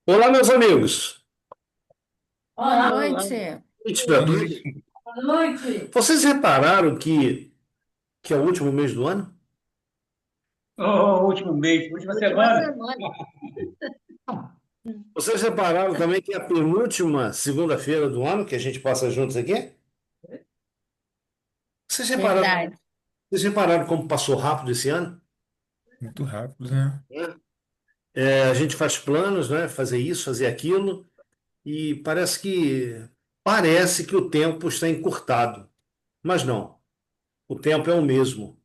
Olá, meus amigos. Boa Olá, noite. Noite pra boa todos. noite. Boa noite. Vocês repararam que é o último mês do ano? Último mês, última Última semana. semana. Vocês repararam também que é a penúltima segunda-feira do ano que a gente passa juntos aqui? Vocês repararam, Verdade. vocês repararam como passou rápido esse ano? Muito rápido, né? A gente faz planos, né? Fazer isso, fazer aquilo, e parece que o tempo está encurtado. Mas não, o tempo é o mesmo.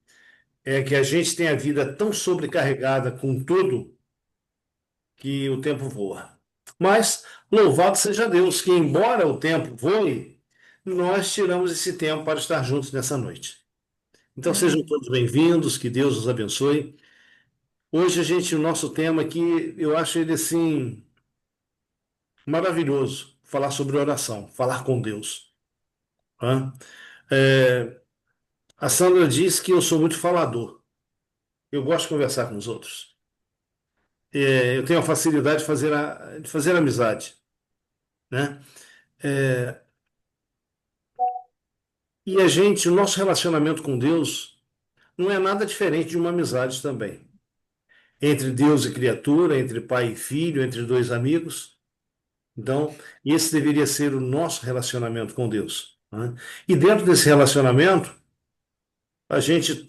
É que a gente tem a vida tão sobrecarregada com tudo que o tempo voa. Mas louvado seja Deus, que embora o tempo voe, nós tiramos esse tempo para estar juntos nessa noite. Então sejam Amém. todos bem-vindos, que Deus os abençoe. Hoje o nosso tema aqui, eu acho ele assim maravilhoso, falar sobre oração, falar com Deus. Né? É, a Sandra diz que eu sou muito falador. Eu gosto de conversar com os outros. Eu tenho a facilidade de fazer amizade, né? É, e o nosso relacionamento com Deus não é nada diferente de uma amizade também. Entre Deus e criatura, entre pai e filho, entre dois amigos. Então, esse deveria ser o nosso relacionamento com Deus. Né? E dentro desse relacionamento,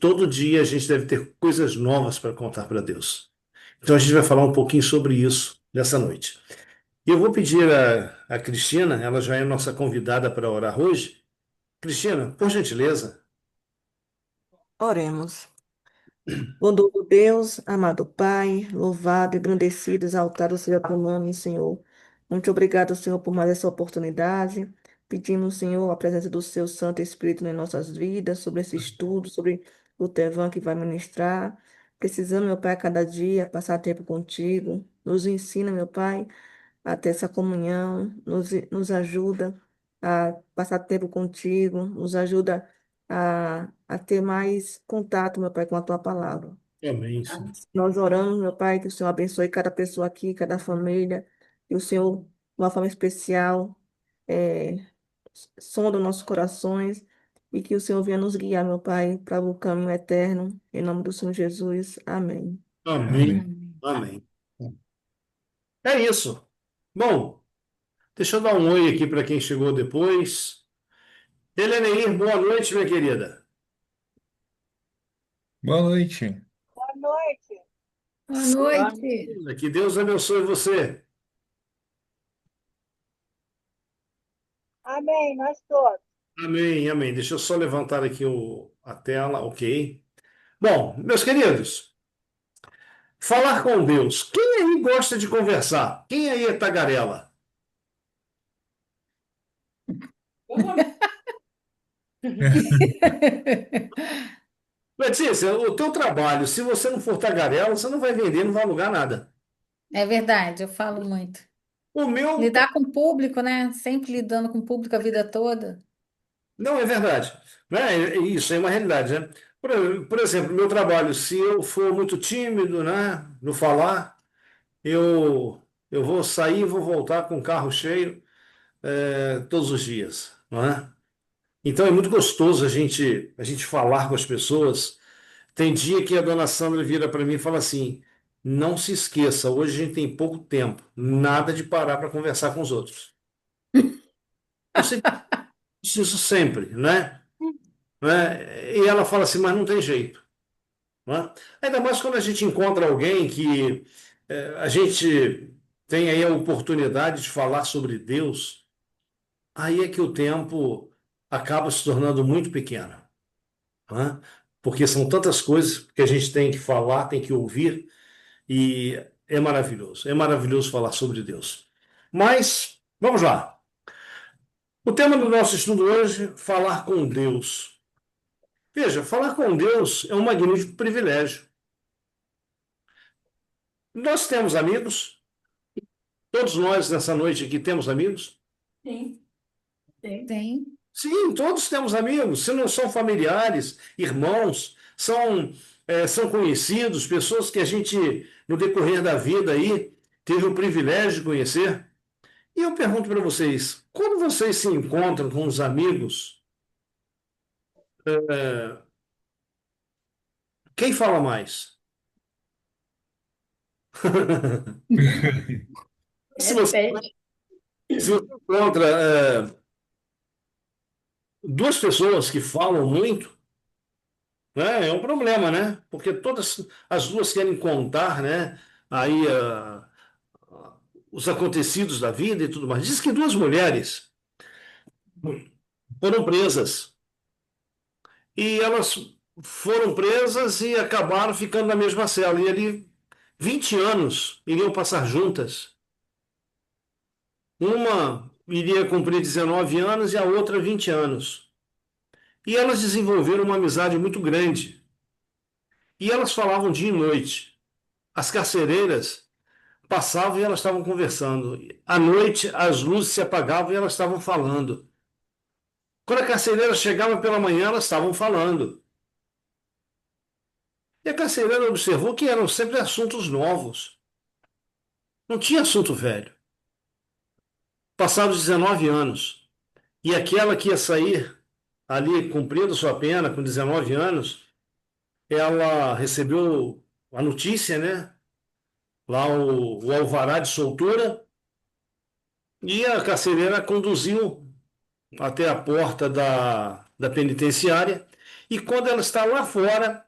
todo dia, a gente deve ter coisas novas para contar para Deus. Então, a gente vai falar um pouquinho sobre isso nessa noite. E eu vou pedir a Cristina, ela já é nossa convidada para orar hoje. Cristina, por gentileza. Oremos. Bondoso Deus, amado Pai, louvado, engrandecido, exaltado seja teu nome, Senhor. Muito obrigado, Senhor, por mais essa oportunidade. Pedimos, Senhor, a presença do seu Santo Espírito em nossas vidas, sobre esse estudo, sobre o Tevan que vai ministrar. Precisamos, meu Pai, a cada dia passar tempo contigo. Nos ensina, meu Pai, a ter essa comunhão, nos ajuda a passar tempo contigo, nos ajuda a ter mais contato, meu Pai, com a tua palavra. Amém, Senhor. Nós oramos, meu Pai, que o Senhor abençoe cada pessoa aqui, cada família, que o Senhor, de uma forma especial, é, sonda os nossos corações e que o Senhor venha nos guiar, meu Pai, para o caminho eterno. Em nome do Senhor Jesus. Amém. Amém. Amém. Amém. Amém. É isso. Bom, deixa eu dar um oi aqui para quem chegou depois. Heleneir, boa noite, minha querida. Boa noite. Boa noite. Boa noite. Que Deus abençoe você. Amém, nós todos. Amém, amém. Deixa eu só levantar aqui a tela, ok. Bom, meus queridos, falar com Deus. Quem aí gosta de conversar? Quem aí é tagarela? Letícia, o teu trabalho, se você não for tagarela, você não vai vender, não vai alugar nada. É verdade, eu falo muito. O meu, Lidar com o público, né? Sempre lidando com o público a vida toda. não é verdade. Né? Isso é uma realidade, né? Por exemplo, meu trabalho, se eu for muito tímido, né, no falar, eu vou sair e vou voltar com o carro cheio, todos os dias, não é? Então é muito gostoso a gente falar com as pessoas. Tem dia que a dona Sandra vira para mim e fala assim: não se esqueça, hoje a gente tem pouco tempo, nada de parar para conversar com os outros. Eu sei isso sempre, né? Né? E ela fala assim, mas não tem jeito. Né? Ainda mais quando a gente encontra alguém que a gente tem aí a oportunidade de falar sobre Deus, aí é que o tempo acaba se tornando muito pequeno. Né? Porque são tantas coisas que a gente tem que falar, tem que ouvir, e é maravilhoso falar sobre Deus. Mas, vamos lá. O tema do nosso estudo hoje, falar com Deus. Veja, falar com Deus é um magnífico privilégio. Nós temos amigos, todos nós nessa noite aqui temos amigos. Sim, sim. Tem. Sim, todos temos amigos. Se não são familiares, irmãos, são conhecidos, pessoas que a gente, no decorrer da vida aí, teve o privilégio de conhecer. E eu pergunto para vocês, quando vocês se encontram com os amigos, quem fala mais? Se você, Repete. se você encontra duas pessoas que falam muito, né, é um problema, né? Porque todas as duas querem contar, né? Aí os acontecidos da vida e tudo mais. Diz que duas mulheres foram presas e elas foram presas e acabaram ficando na mesma cela. E ali 20 anos iriam passar juntas. Uma iria cumprir 19 anos e a outra 20 anos. E elas desenvolveram uma amizade muito grande. E elas falavam dia e noite. As carcereiras passavam e elas estavam conversando. À noite, as luzes se apagavam e elas estavam falando. Quando a carcereira chegava pela manhã, elas estavam falando. E a carcereira observou que eram sempre assuntos novos. Não tinha assunto velho. Passados 19 anos. E aquela que ia sair ali cumprindo sua pena com 19 anos, ela recebeu a notícia, né? Lá o alvará de soltura, e a carcereira conduziu até a porta da penitenciária. E quando ela está lá fora,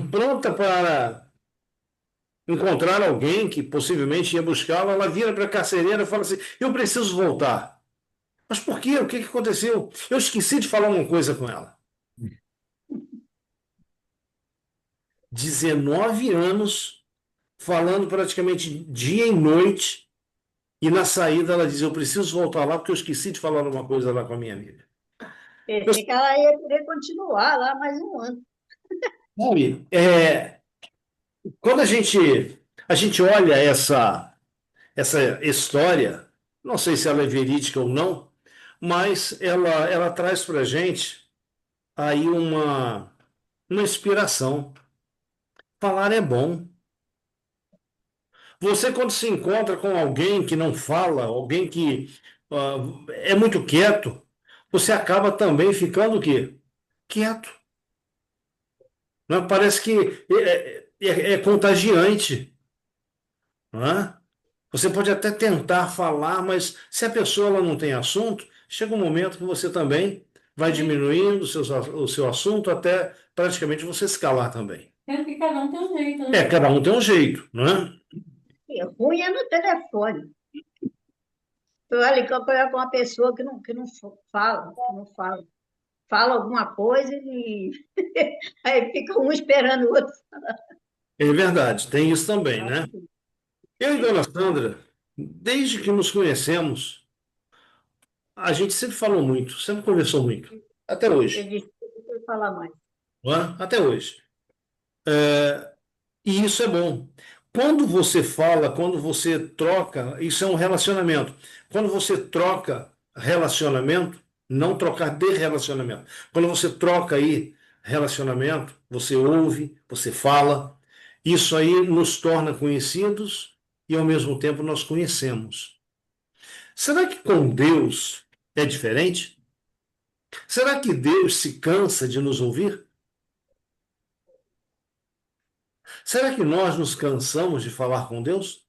pronta para encontrar alguém que possivelmente ia buscá-la, ela vira para a carcereira e fala assim: Eu preciso voltar. Mas por quê? O que que aconteceu? Eu esqueci de falar uma coisa com ela. 19 anos, falando praticamente dia e noite, e na saída ela diz: Eu preciso voltar lá porque eu esqueci de falar uma coisa lá com a minha amiga. Pensei que ela ia querer continuar lá mais um ano. Sabe, quando a gente olha essa história, não sei se ela é verídica ou não, mas ela traz para a gente aí uma inspiração. Falar é bom. Você, quando se encontra com alguém que não fala, alguém que é muito quieto, você acaba também ficando o quê? Quieto. Né? Parece que é contagiante. Não é? Você pode até tentar falar, mas se a pessoa ela não tem assunto, chega um momento que você também vai diminuindo o seu assunto até praticamente você se calar também. Sendo que cada um tem um jeito, né? Cada um tem um jeito, não é? E ruim é no telefone. Eu ali com uma pessoa que não fala, que não fala. Fala alguma coisa e aí fica um esperando o outro. É verdade, tem isso também, né? Eu e Dona Sandra, desde que nos conhecemos, a gente sempre falou muito, sempre conversou muito, até Eu hoje, disse, deixa eu falar mais. não é? Até hoje. E isso é bom. Quando você fala, quando você troca, isso é um relacionamento. Quando você troca relacionamento, não trocar de relacionamento. Quando você troca aí relacionamento, você ouve, você fala, isso aí nos torna conhecidos e ao mesmo tempo nós conhecemos. Será que com Deus é diferente? Será que Deus se cansa de nos ouvir? Será que nós nos cansamos de falar com Deus?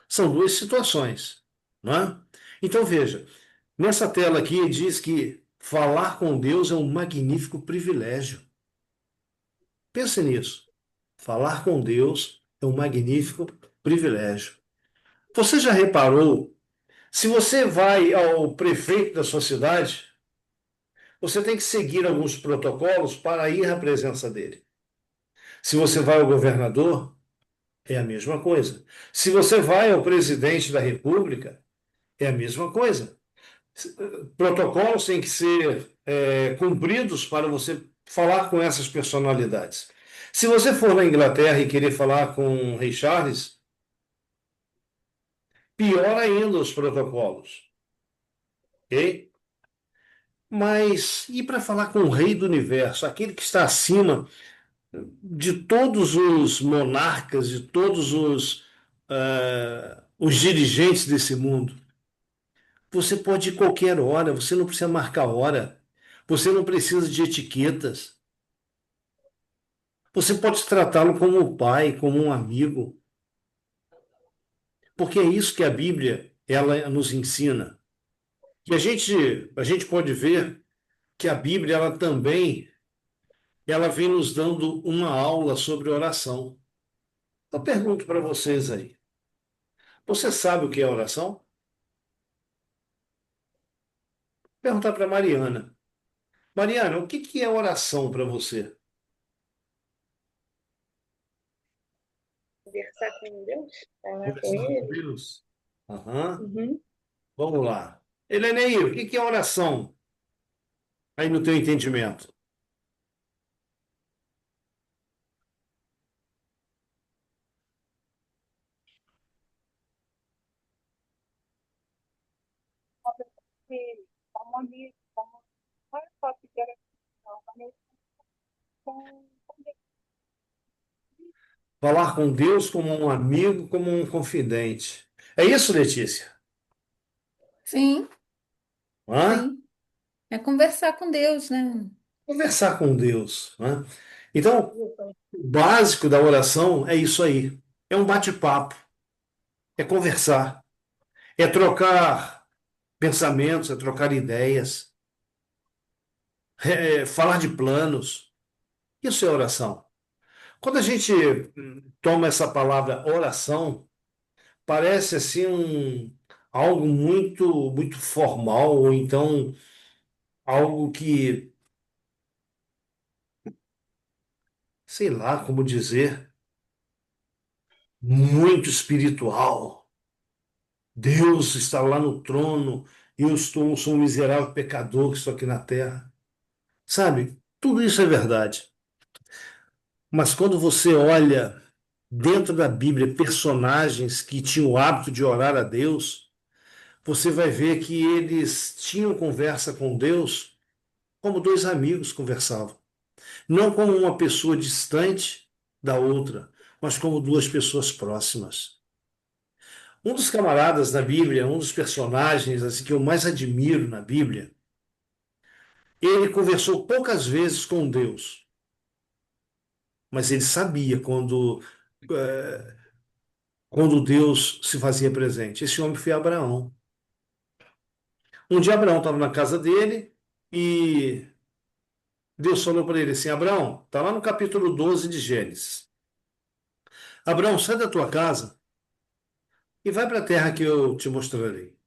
São duas situações, não é? Então veja, nessa tela aqui diz que falar com Deus é um magnífico privilégio. Pense nisso. Falar com Deus é um magnífico privilégio. Você já reparou, se você vai ao prefeito da sua cidade, você tem que seguir alguns protocolos para ir à presença dele. Se você vai ao governador, é a mesma coisa. Se você vai ao presidente da República, é a mesma coisa. Protocolos têm que ser cumpridos para você falar com essas personalidades. Se você for na Inglaterra e querer falar com o Rei Charles, pior ainda os protocolos. Ok? Mas e para falar com o Rei do Universo, aquele que está acima de todos os monarcas, de todos os dirigentes desse mundo. Você pode ir qualquer hora, você não precisa marcar hora, você não precisa de etiquetas. Você pode tratá-lo como um pai, como um amigo, porque é isso que a Bíblia ela nos ensina. E a gente pode ver que a Bíblia ela também ela vem nos dando uma aula sobre oração. Eu pergunto para vocês aí, você sabe o que é oração? Perguntar para Mariana. Mariana, o que que é oração para você? Conversar com Deus, falar com Conversar com Ele. Deus. Aham. Uhum. Vamos lá. Heleneir, o que que é oração? Aí no teu entendimento. Que como amigo, como não é só pedir atenção, mas com Deus. Falar com Deus como um amigo, como um confidente. É isso, Letícia? Sim, Hã? sim. É conversar com Deus, né? Conversar com Deus. Hã? Então, o básico da oração é isso aí. É um bate-papo, é conversar, é trocar pensamentos, é trocar ideias, é falar de planos. Isso é oração. Quando a gente toma essa palavra oração, parece assim algo muito formal, ou então algo que, sei lá como dizer, muito espiritual. Deus está lá no trono e sou um miserável pecador que estou aqui na terra. Sabe? Tudo isso é verdade. Mas quando você olha dentro da Bíblia personagens que tinham o hábito de orar a Deus, você vai ver que eles tinham conversa com Deus como dois amigos conversavam. Não como uma pessoa distante da outra, mas como duas pessoas próximas. Um dos camaradas da Bíblia, um dos personagens assim, que eu mais admiro na Bíblia, ele conversou poucas vezes com Deus, mas ele sabia eh, quando Deus se fazia presente. Esse homem foi Abraão. Um dia Abraão estava na casa dele e Deus falou para ele assim: Abraão, está lá no capítulo 12 de Gênesis. Abraão, sai da tua casa e vai para a terra que eu te mostrarei.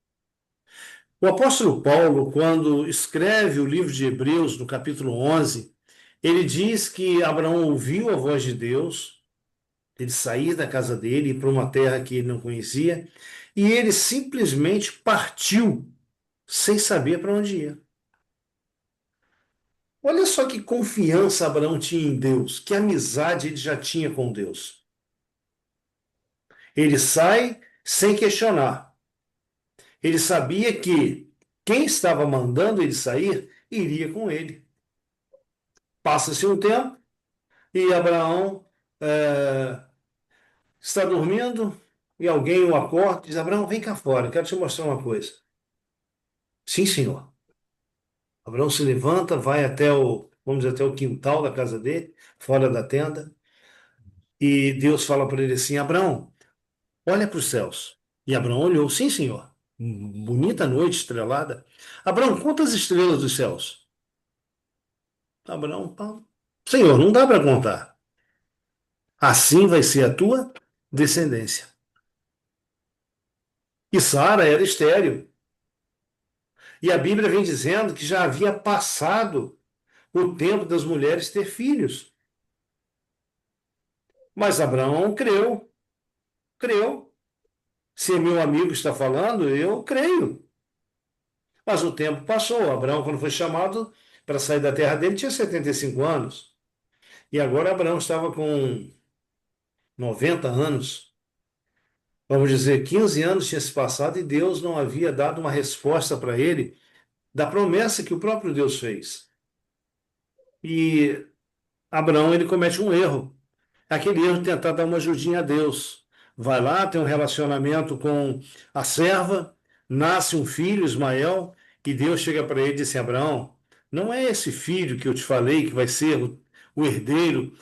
O apóstolo Paulo, quando escreve o livro de Hebreus, no capítulo 11, ele diz que Abraão ouviu a voz de Deus, ele sair da casa dele e ir para uma terra que ele não conhecia, e ele simplesmente partiu sem saber para onde ia. Olha só que confiança Abraão tinha em Deus, que amizade ele já tinha com Deus. Ele sai sem questionar. Ele sabia que quem estava mandando ele sair iria com ele. Passa-se um tempo e Abraão está dormindo e alguém o acorda e diz: Abraão, vem cá fora, quero te mostrar uma coisa. Sim, senhor. Abraão se levanta, vai vamos dizer, até o quintal da casa dele, fora da tenda, e Deus fala para ele assim: Abraão, olha para os céus. E Abraão olhou, sim, senhor. Bonita noite estrelada. Abraão, quantas estrelas dos céus? Abraão, pá. Senhor, não dá para contar. Assim vai ser a tua descendência. E Sara era estéril. E a Bíblia vem dizendo que já havia passado o tempo das mulheres ter filhos. Mas Abraão creu, creu. Se meu amigo está falando, eu creio. Mas o tempo passou. Abraão, quando foi chamado para sair da terra dele, tinha 75 anos. E agora Abraão estava com 90 anos. Vamos dizer, 15 anos tinha se passado e Deus não havia dado uma resposta para ele da promessa que o próprio Deus fez. E Abraão ele comete um erro. Aquele erro de tentar dar uma ajudinha a Deus. vai lá, tem um relacionamento com a serva, nasce um filho, Ismael, e Deus chega para ele e diz assim: Abraão, não é esse filho que eu te falei que vai ser o herdeiro,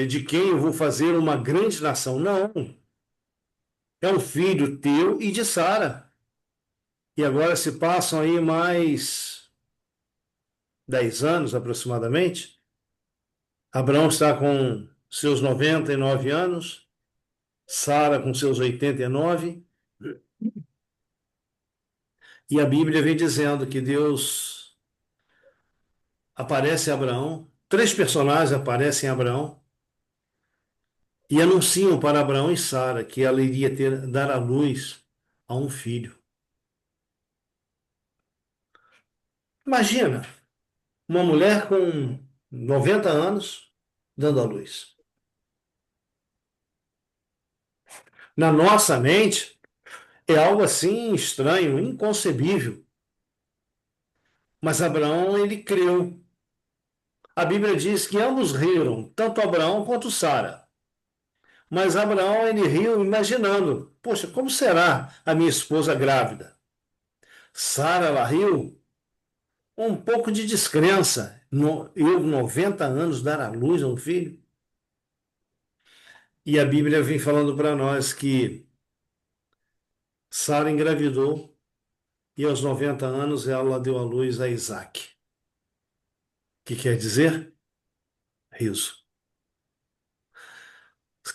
de quem eu vou fazer uma grande nação. Não, é um filho teu e de Sara. E agora se passam aí mais 10 anos aproximadamente. Abraão está com seus 99 anos, Sara com seus 89, e a Bíblia vem dizendo que Deus aparece a Abraão, três personagens aparecem a Abraão e anunciam para Abraão e Sara que ela iria dar à luz a um filho. Imagina uma mulher com 90 anos dando à luz. Na nossa mente, é algo assim estranho, inconcebível. Mas Abraão, ele creu. A Bíblia diz que ambos riram, tanto Abraão quanto Sara. Mas Abraão, ele riu imaginando: poxa, como será a minha esposa grávida? Sara, ela riu um pouco de descrença. Eu, 90 anos, dar à luz a um filho? E a Bíblia vem falando para nós que Sara engravidou e aos 90 anos ela deu à luz a Isaac. O que quer dizer? Riso.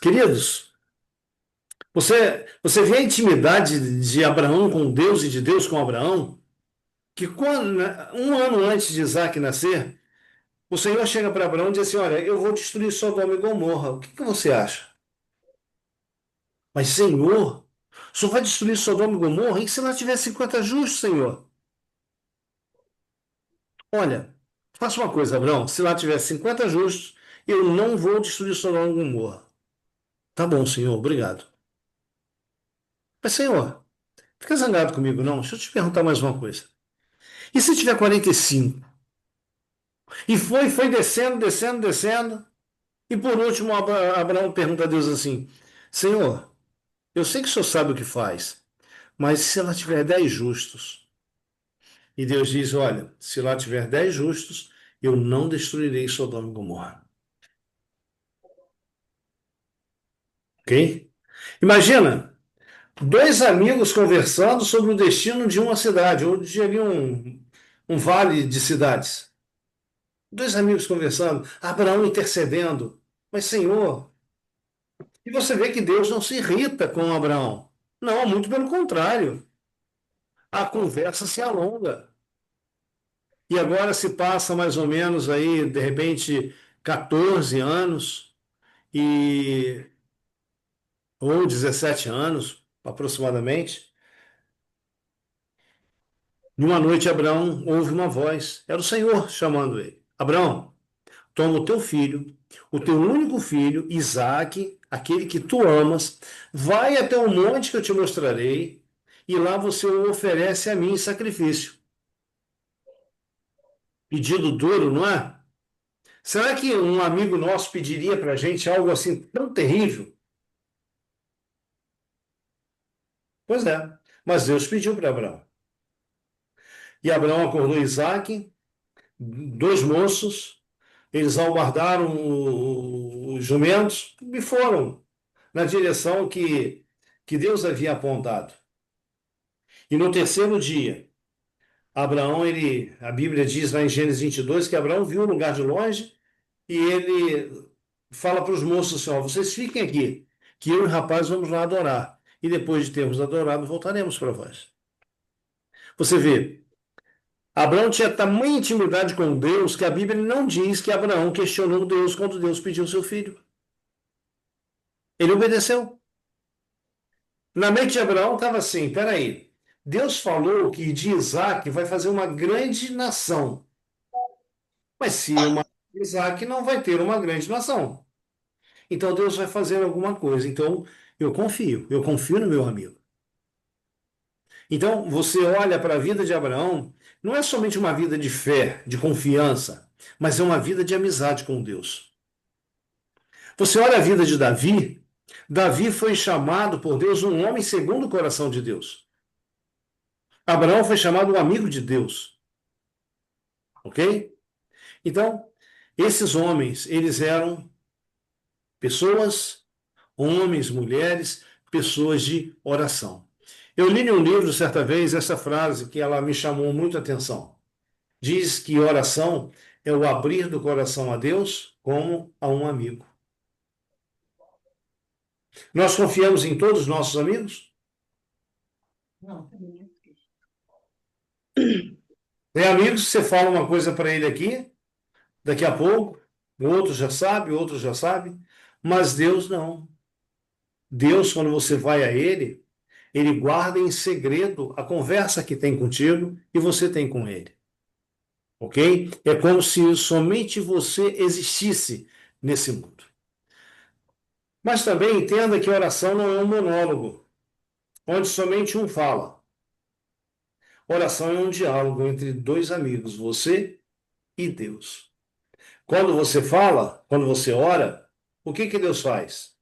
Queridos, você vê a intimidade de Abraão com Deus e de Deus com Abraão? Que quando, um ano antes de Isaac nascer, o Senhor chega para Abraão e diz assim: olha, eu vou destruir Sodoma e Gomorra. O que você acha? Mas, Senhor, o Senhor vai destruir Sodoma e Gomorra? E se lá tiver 50 justos, Senhor? Olha, faça uma coisa, Abraão. Se lá tiver 50 justos, eu não vou destruir Sodoma e Gomorra. Tá bom, Senhor, obrigado. Mas, Senhor, fica zangado comigo, não. Deixa eu te perguntar mais uma coisa. E se tiver 45? E foi descendo, descendo, descendo. E por último, Abraão pergunta a Deus assim: Senhor, eu sei que o Senhor sabe o que faz, mas se lá tiver 10 justos? E Deus diz: olha, se lá tiver 10 justos, eu não destruirei Sodoma e Gomorra. Ok? Imagina, dois amigos conversando sobre o destino de uma cidade, ou de ali um vale de cidades. Dois amigos conversando, Abraão intercedendo. Mas, Senhor, e você vê que Deus não se irrita com Abraão. Não, muito pelo contrário. A conversa se alonga. E agora se passa mais ou menos aí, de repente, 14 anos e ou 17 anos, aproximadamente. Numa noite, Abraão ouve uma voz. Era o Senhor chamando ele. Abraão, toma o teu filho, o teu único filho, Isaque, aquele que tu amas, vai até o monte que eu te mostrarei, e lá você o oferece a mim em sacrifício. Pedido duro, não é? Será que um amigo nosso pediria para a gente algo assim tão terrível? Pois é, mas Deus pediu para Abraão. E Abraão acordou Isaque, dois moços, eles aguardaram os jumentos e foram na direção que Deus havia apontado. E no terceiro dia, Abraão, a Bíblia diz lá em Gênesis 22 que Abraão viu um lugar de longe e ele fala para os moços assim: ó, vocês fiquem aqui, que eu e o rapaz vamos lá adorar. E depois de termos adorado, voltaremos para vós. Você vê, Abraão tinha tamanha intimidade com Deus que a Bíblia não diz que Abraão questionou Deus quando Deus pediu seu filho. Ele obedeceu. Na mente de Abraão estava assim: peraí, Deus falou que de Isaac vai fazer uma grande nação. Mas se uma Isaac não vai ter uma grande nação. Então Deus vai fazer alguma coisa. Então eu confio no meu amigo. Então você olha para a vida de Abraão, não é somente uma vida de fé, de confiança, mas é uma vida de amizade com Deus. Você olha a vida de Davi, Davi foi chamado por Deus um homem segundo o coração de Deus. Abraão foi chamado um amigo de Deus. Ok? Então, esses homens, eles eram pessoas, homens, mulheres, pessoas de oração. Eu li em um livro certa vez essa frase que ela me chamou muito a atenção. Diz que oração é o abrir do coração a Deus como a um amigo. Nós confiamos em todos os nossos amigos? Não. Tem amigos que você fala uma coisa para ele aqui, daqui a pouco, o outro já sabe, mas Deus não. Deus, quando você vai a Ele, Ele guarda em segredo a conversa que tem contigo e você tem com Ele. Ok? É como se somente você existisse nesse mundo. Mas também entenda que oração não é um monólogo, onde somente um fala. Oração é um diálogo entre dois amigos, você e Deus. Quando você fala, quando você ora, o que que Deus faz?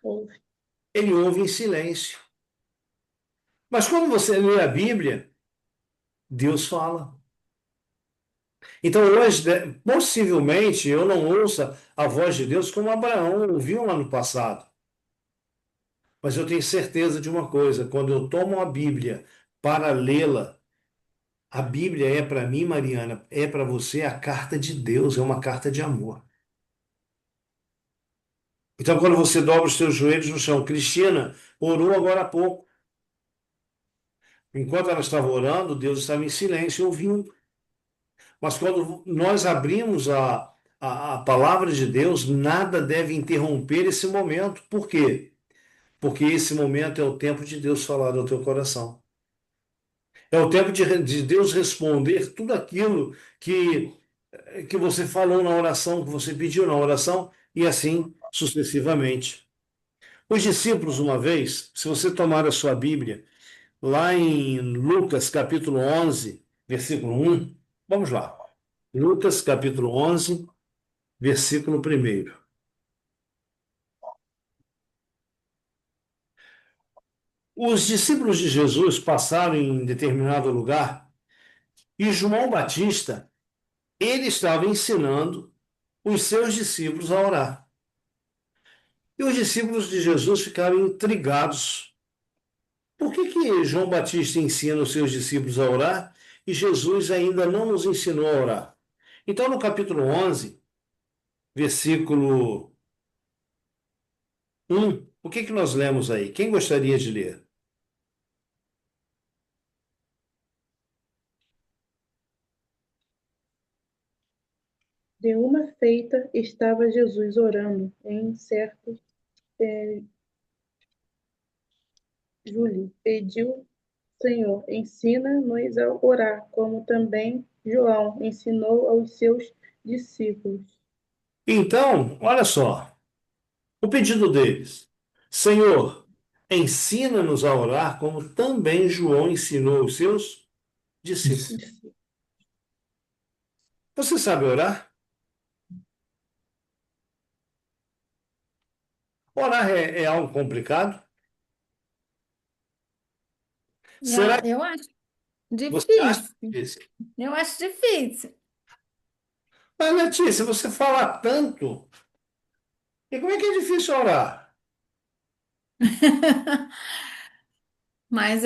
Ouve. Ele ouve em silêncio. Mas quando você lê a Bíblia, Deus fala. Então, hoje, possivelmente, eu não ouça a voz de Deus como Abraão ouviu lá no passado. Mas eu tenho certeza de uma coisa: quando eu tomo a Bíblia para lê-la, a Bíblia é para mim, Mariana, é para você a carta de Deus, é uma carta de amor. Então, quando você dobra os seus joelhos no chão, Cristina orou agora há pouco. Enquanto ela estava orando, Deus estava em silêncio ouvindo. Mas quando nós abrimos a palavra de Deus, nada deve interromper esse momento. Por quê? Porque esse momento é o tempo de Deus falar ao teu coração. É o tempo de Deus responder tudo aquilo que você falou na oração, que você pediu na oração, e assim sucessivamente. Os discípulos, uma vez, se você tomar a sua Bíblia, lá em Lucas capítulo 11, versículo 1, vamos lá. Lucas capítulo 11, versículo 1. Os discípulos de Jesus passaram em determinado lugar e João Batista, ele estava ensinando os seus discípulos a orar. E os discípulos de Jesus ficaram intrigados. Por que João Batista ensina os seus discípulos a orar e Jesus ainda não nos ensinou a orar? Então, no capítulo 11, versículo 1, o que nós lemos aí? Quem gostaria de ler? De uma feita estava Jesus orando em certo Júlio. Pediu, Senhor, ensina-nos a orar, como também João ensinou aos seus discípulos. Então, olha só, o pedido deles: Senhor, ensina-nos a orar como também João ensinou os seus discípulos. Você sabe orar? Orar é algo complicado? Será que Eu acho você acha difícil. difícil? Eu acho difícil. Mas, Letícia, você fala tanto, e como é que é difícil orar? Mas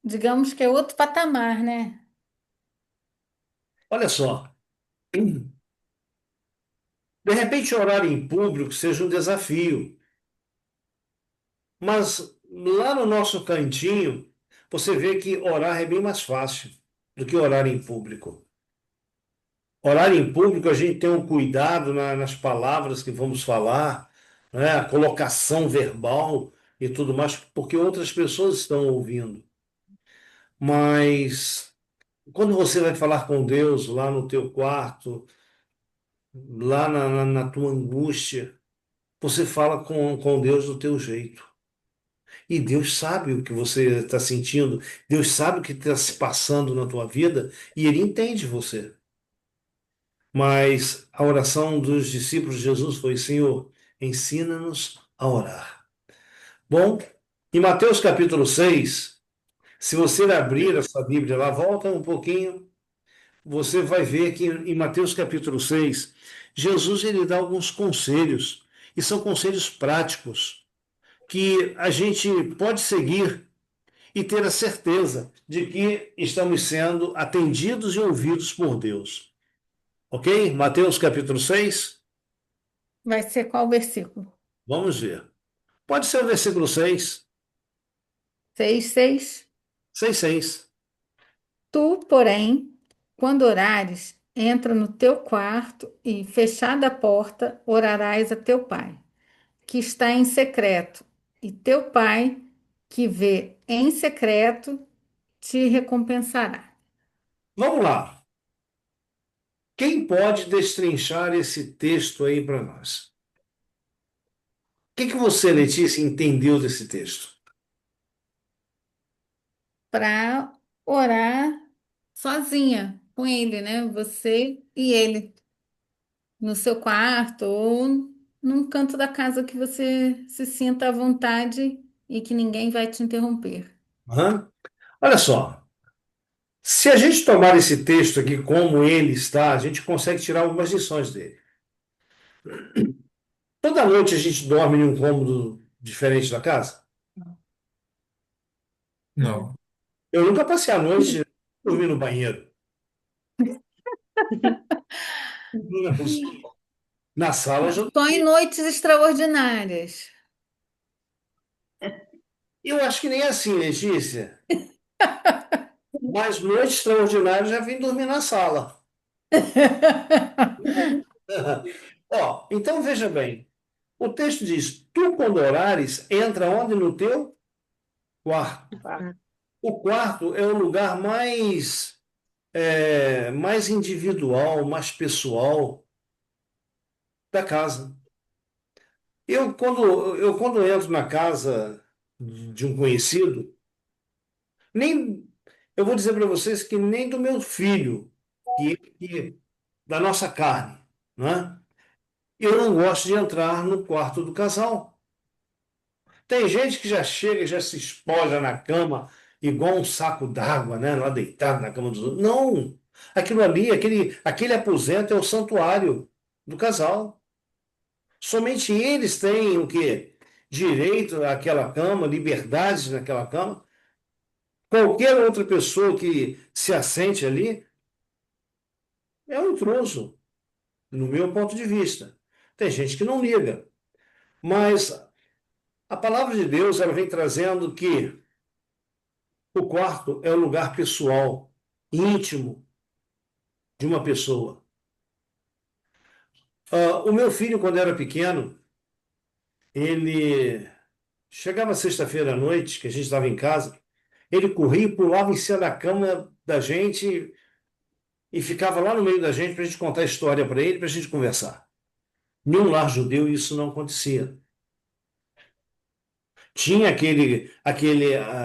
digamos que é outro patamar, né? Olha só, de repente orar em público seja um desafio, mas lá no nosso cantinho, você vê que orar é bem mais fácil do que orar em público. Orar em público, a gente tem um cuidado nas palavras que vamos falar, né? A colocação verbal e tudo mais, porque outras pessoas estão ouvindo. Mas quando você vai falar com Deus lá no teu quarto, lá na tua angústia, você fala com Deus do teu jeito. E Deus sabe o que você está sentindo, Deus sabe o que está se passando na tua vida e Ele entende você. Mas a oração dos discípulos de Jesus foi: Senhor, ensina-nos a orar. Bom, em Mateus capítulo 6, se você abrir a sua Bíblia lá, volta um pouquinho, você vai ver que em Mateus capítulo 6, Jesus ele dá alguns conselhos, e são conselhos práticos, que a gente pode seguir e ter a certeza de que estamos sendo atendidos e ouvidos por Deus. Ok? Mateus capítulo 6, Vai ser qual versículo? vamos ver. Pode ser o versículo 6, 6:6. 6, 6. Tu, porém, quando orares, entra no teu quarto e, fechada a porta, orarás a teu pai, que está em secreto, e teu pai, que vê em secreto, te recompensará. Vamos lá. Quem pode destrinchar esse texto aí para nós? O que você, Letícia, entendeu desse texto? Para orar sozinha com ele, né? Você e ele, no seu quarto ou num canto da casa que você se sinta à vontade e que ninguém vai te interromper. Aham. Olha só, se a gente tomar esse texto aqui como ele está, a gente consegue tirar algumas lições dele. Toda noite a gente dorme em um cômodo diferente da casa? Não. Eu nunca passei a noite dormindo no banheiro. Na sala eu já Só em noites extraordinárias. eu acho que nem assim, Letícia. Mas noite extraordinária eu já vim dormir na sala. Ó, então veja bem. O texto diz: Tu, quando orares, entra onde no teu quarto. O quarto é o lugar mais individual, mais pessoal da casa. Eu quando entro na casa de um conhecido, nem eu vou dizer para vocês que nem do meu filho, da nossa carne, né? Eu não gosto de entrar no quarto do casal. Tem gente que já chega, e já se esposa na cama, igual um saco d'água, né? Lá deitado na cama dos outros. Não! Aquilo ali, aquele aposento é o santuário do casal. Somente eles têm o quê? Direito àquela cama, liberdade naquela cama. Qualquer outra pessoa que se assente ali é um intruso, no meu ponto de vista. Tem gente que não liga, mas a palavra de Deus ela vem trazendo que o quarto é o lugar pessoal, íntimo de uma pessoa. O meu filho, quando era pequeno, ele chegava sexta-feira à noite, que a gente estava em casa, ele corria e pulava em cima da cama da gente e ficava lá no meio da gente para a gente contar a história para ele, para a gente conversar. Num lar judeu isso não acontecia. Tinha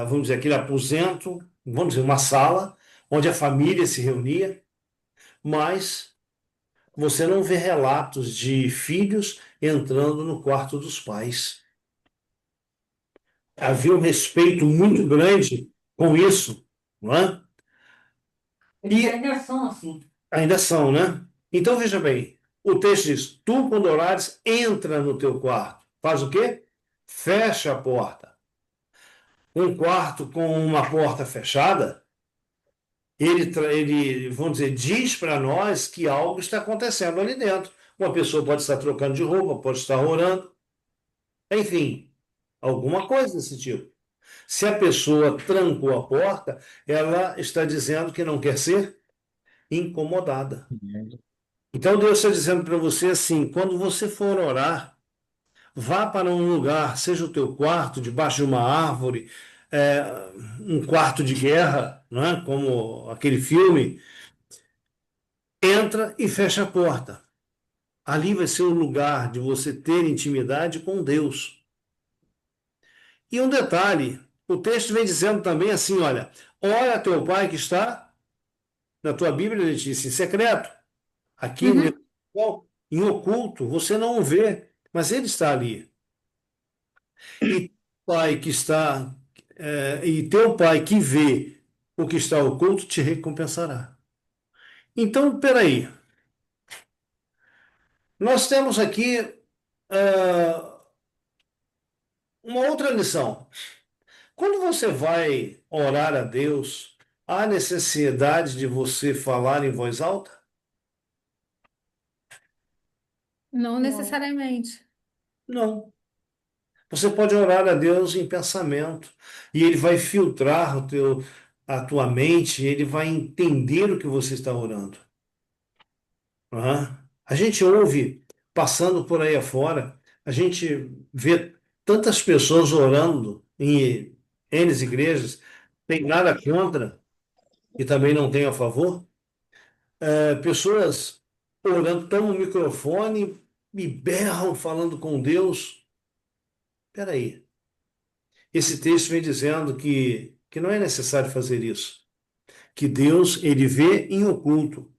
vamos dizer, aquele aposento, vamos dizer, uma sala, onde a família se reunia, mas você não vê relatos de filhos entrando no quarto dos pais. Havia um respeito muito grande com isso, não é? Eles E ainda são assim. ainda são, né? Então veja bem, o texto diz: Tu, quando orares, entra no teu quarto. Faz o quê? Fecha a porta. Um quarto com uma porta fechada, ele, vamos dizer, diz para nós que algo está acontecendo ali dentro. Uma pessoa pode estar trocando de roupa, pode estar orando, enfim, alguma coisa desse tipo. Se a pessoa trancou a porta, ela está dizendo que não quer ser incomodada. Então Deus está dizendo para você assim: quando você for orar, vá para um lugar, seja o teu quarto, debaixo de uma árvore, é, um quarto de guerra, não é? Como aquele filme, entra e fecha a porta. Ali vai ser o lugar de você ter intimidade com Deus. E um detalhe, o texto vem dizendo também assim, olha, ora teu pai que está na tua Bíblia, Letícia, em secreto. Aqui Uhum. em oculto, você não o vê, mas ele está ali. E pai que está, e teu pai que vê o que está oculto te recompensará. Então, peraí, nós temos aqui ah, uma outra lição. Quando você vai orar a Deus, há necessidade de você falar em voz alta? Não Não. necessariamente. Não. Você pode orar a Deus em pensamento, e Ele vai filtrar a tua mente, ele vai entender o que você está orando. Aham. A gente ouve, passando por aí afora, a gente vê tantas pessoas orando em N igrejas, tem nada contra e também não tem a favor. Pessoas orando, tomam o microfone e berram falando com Deus. Espera aí, esse texto vem dizendo que não é necessário fazer isso, que Deus ele vê em oculto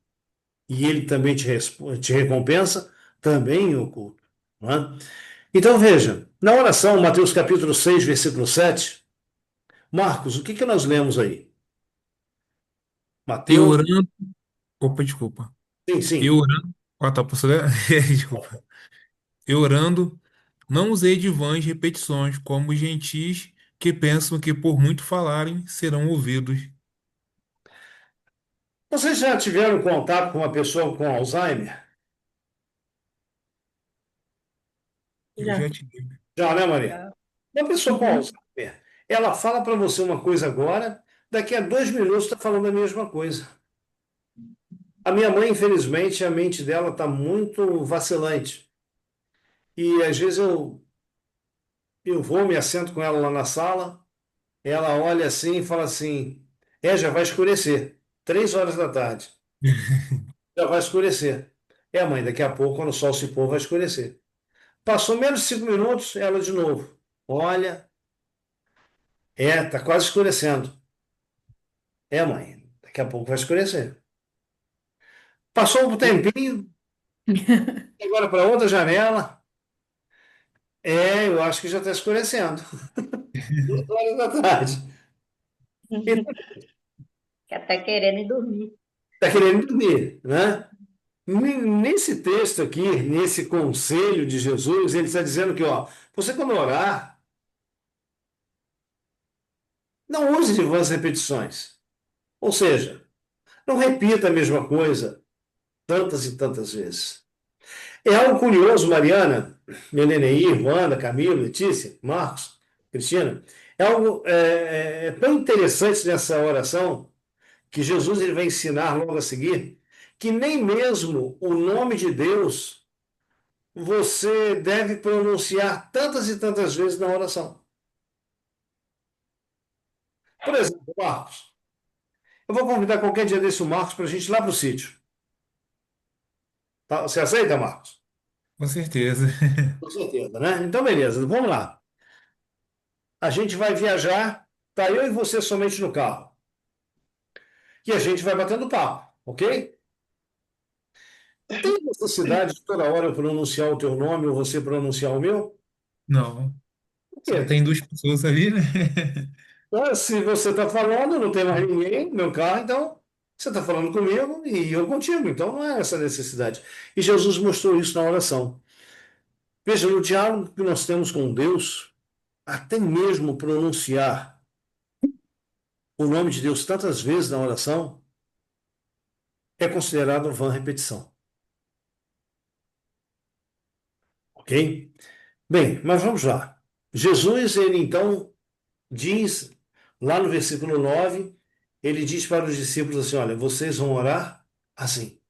e ele também te recompensa também em oculto. Não é? Então veja, na oração, Mateus capítulo 6 versículo 7, Marcos, o que que nós lemos aí? Eu Mateus, orando. Opa, desculpa. sim, Eu sim. orando. Ah, tá, posso ler? Desculpa. Eu orando, não usei de vãs repetições, como os gentis que pensam que por muito falarem serão ouvidos. Vocês já tiveram contato com uma pessoa com Alzheimer? Eu Já. já te digo. Já, né, Maria? Já. Uma pessoa com Uhum. Alzheimer, ela fala para você uma coisa agora, daqui a 2 minutos está falando a mesma coisa. A minha mãe, infelizmente, a mente dela está muito vacilante. E às vezes eu vou, me assento com ela lá na sala, ela olha assim e fala assim: já vai escurecer. 3 horas da tarde. Já vai escurecer. Mãe, daqui a pouco, quando o sol se pôr, vai escurecer. Passou menos de 5 minutos, ela de novo. Olha, tá quase escurecendo. Mãe, daqui a pouco vai escurecer. Passou um tempinho, agora para outra janela. Eu acho que já está escurecendo. 2 horas da tarde. Já está querendo ir dormir. Está querendo dormir, né? Nesse texto aqui, nesse conselho de Jesus, ele está dizendo que, ó, você quando orar, não use de vãs repetições. Ou seja, não repita a mesma coisa tantas e tantas vezes. É algo curioso, Mariana, Meneneí, Wanda, Camilo, Letícia, Marcos, Cristina. É algo tão interessante nessa oração que Jesus ele vai ensinar logo a seguir, que nem mesmo o nome de Deus você deve pronunciar tantas e tantas vezes na oração. Por exemplo, Marcos. Eu vou convidar qualquer dia desse o Marcos para a gente ir lá para o sítio. Tá? Você aceita, Marcos? Com certeza. Com certeza, né? Então, beleza, vamos lá. A gente vai viajar, tá eu e você somente no carro. E a gente vai batendo papo, ok? Tem necessidade de toda hora eu pronunciar o teu nome ou você pronunciar o meu? Não. Por Só quê? tem duas pessoas ali, né? Se você está falando, não tem mais ninguém no meu carro, então você está falando comigo e eu contigo. Então não é essa necessidade. E Jesus mostrou isso na oração. Veja, no diálogo que nós temos com Deus, até mesmo pronunciar o nome de Deus tantas vezes na oração é considerado vã repetição. Ok? Bem, mas vamos lá. Jesus, ele então diz, lá no versículo 9, ele diz para os discípulos assim: olha, vocês vão orar assim.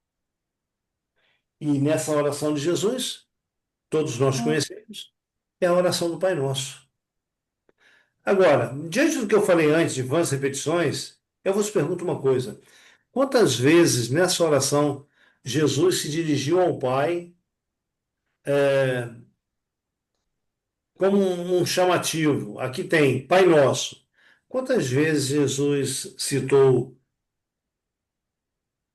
E nessa oração de Jesus, todos nós conhecemos, é a oração do Pai Nosso. Agora, diante do que eu falei antes de vãs repetições, eu vos pergunto uma coisa: quantas vezes nessa oração Jesus se dirigiu ao Pai como um chamativo? Aqui tem Pai Nosso. Quantas vezes Jesus citou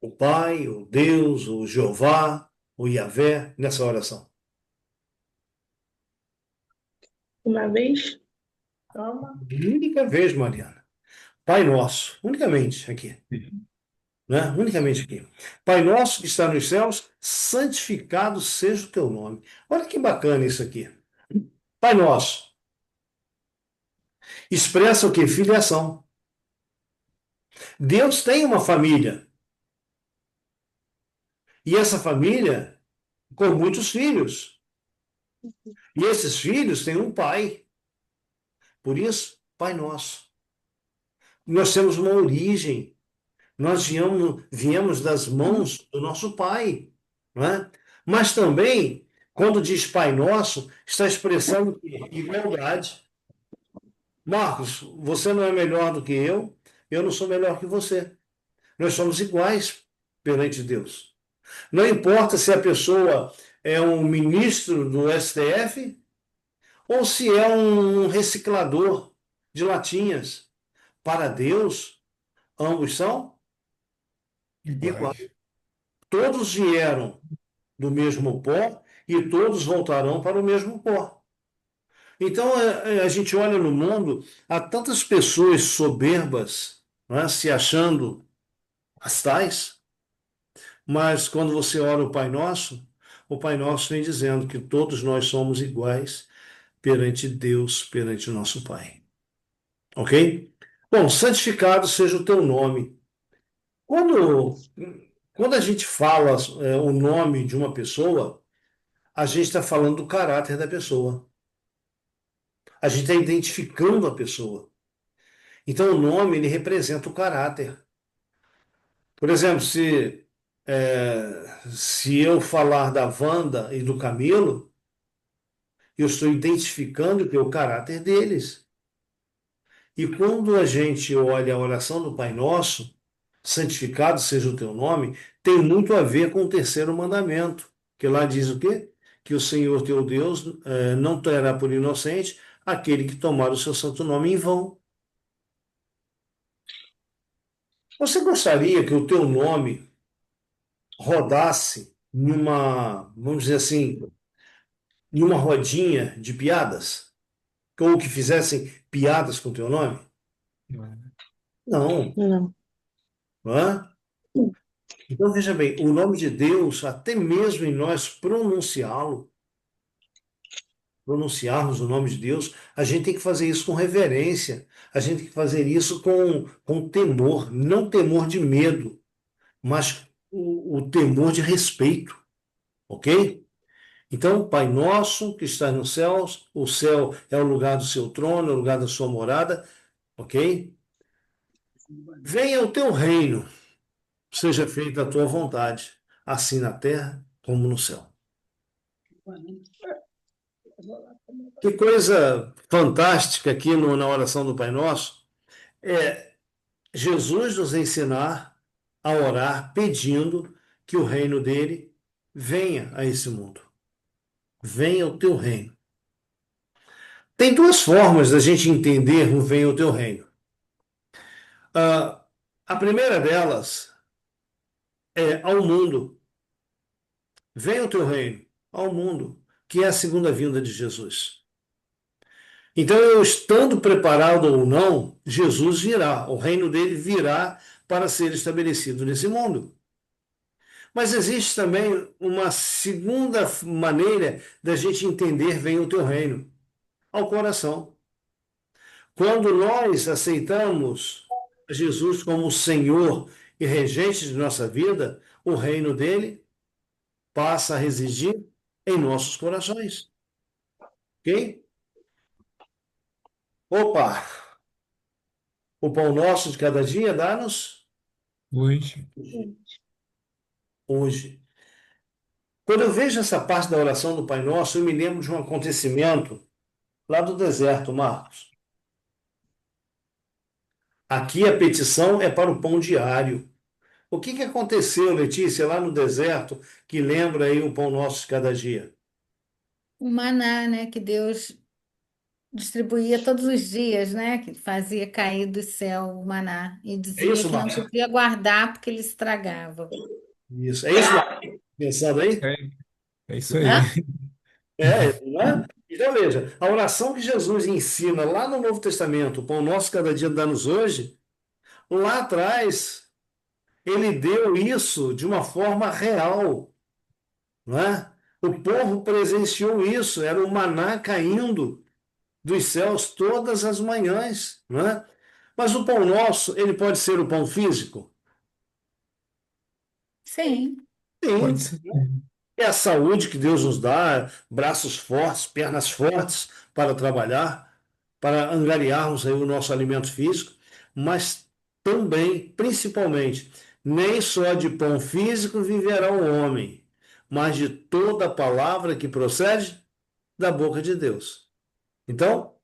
o Pai, o Deus, o Jeová, o Yahvé nessa oração? Uma vez? Toma. Única vez, Mariana. Pai Nosso, unicamente aqui, né? Unicamente aqui. Pai Nosso que está nos céus, santificado seja o teu nome. Olha que bacana isso aqui. Pai Nosso expressa o que? Filiação. Deus tem uma família. E essa família com muitos filhos. E esses filhos têm um pai. Por isso, Pai Nosso. Nós temos uma origem. Nós viemos das mãos do nosso Pai, não é? Mas também, quando diz Pai Nosso, está expressando igualdade. Marcos, você não é melhor do que eu não sou melhor que você. Nós somos iguais perante Deus. Não importa se a pessoa é um ministro do STF ou se é um reciclador de latinhas. Para Deus, ambos são iguais. Iguais. Todos vieram do mesmo pó e todos voltarão para o mesmo pó. Então, a gente olha no mundo, há tantas pessoas soberbas, não é, se achando as tais, mas quando você ora o Pai Nosso vem dizendo que todos nós somos iguais perante Deus, perante o nosso Pai. Ok? Bom, santificado seja o teu nome. Quando, quando a gente fala o nome de uma pessoa, a gente está falando do caráter da pessoa. A gente está identificando a pessoa. Então, o nome, ele representa o caráter. Por exemplo, se eu falar da Wanda e do Camilo, eu estou identificando que é o caráter deles. E quando a gente olha a oração do Pai Nosso, santificado seja o teu nome, tem muito a ver com o terceiro mandamento, que lá diz o quê? Que o Senhor teu Deus não terá por inocente aquele que tomar o seu santo nome em vão. Você gostaria que o teu nome rodasse vamos dizer assim, em uma rodinha de piadas? Ou que fizessem piadas com o teu nome? Não, Não. não é? Então, veja bem, o nome de Deus, até mesmo em nós pronunciarmos o nome de Deus, a gente tem que fazer isso com reverência, a gente tem que fazer isso com temor, não temor de medo, mas o temor de respeito, ok? Então, Pai nosso que está nos céus, o céu é o lugar do seu trono, é o lugar da sua morada, ok? Venha o teu reino, seja feita a tua vontade, assim na terra como no céu. Que coisa fantástica aqui na oração do Pai Nosso é Jesus nos ensinar a orar pedindo que o reino dele venha a esse mundo. Venha o teu reino. Tem duas formas da gente entender o venha o teu reino. Ah, a primeira delas é ao mundo. Venha o teu reino ao mundo, que é a segunda vinda de Jesus. Então, eu estando preparado ou não, Jesus virá, o reino dele virá para ser estabelecido nesse mundo. Mas existe também uma segunda maneira da gente entender vem o teu reino, ao coração. Quando nós aceitamos Jesus como Senhor e regente de nossa vida, o reino dele passa a residir em nossos corações. Ok? Opa! O pão nosso de cada dia dá-nos Hoje, hoje. Quando eu vejo essa parte da oração do Pai Nosso, eu me lembro de um acontecimento lá do deserto, Marcos. Aqui a petição é para o pão diário. O que aconteceu, Letícia, lá no deserto, que lembra aí o pão nosso de cada dia? O maná, né, que Deus distribuía todos os dias, né? Que fazia cair do céu o maná e É dizia isso, que não Marcos? podia guardar porque ele estragava. Isso. É isso, Marcos? Pensando aí? É, é isso aí. Hã? Não é? Então, veja, a oração que Jesus ensina lá no Novo Testamento, o pão nosso cada dia dá-nos hoje, lá atrás, ele deu isso de uma forma real, não é? O povo presenciou isso, era o maná caindo dos céus todas as manhãs, não é? Mas o pão nosso, ele pode ser o pão físico? Sim. Pode Sim. ser. É a saúde que Deus nos dá, braços fortes, pernas fortes para trabalhar, para angariarmos aí o nosso alimento físico, mas também, principalmente, nem só de pão físico viverá o homem, mas de toda palavra que procede da boca de Deus. Então,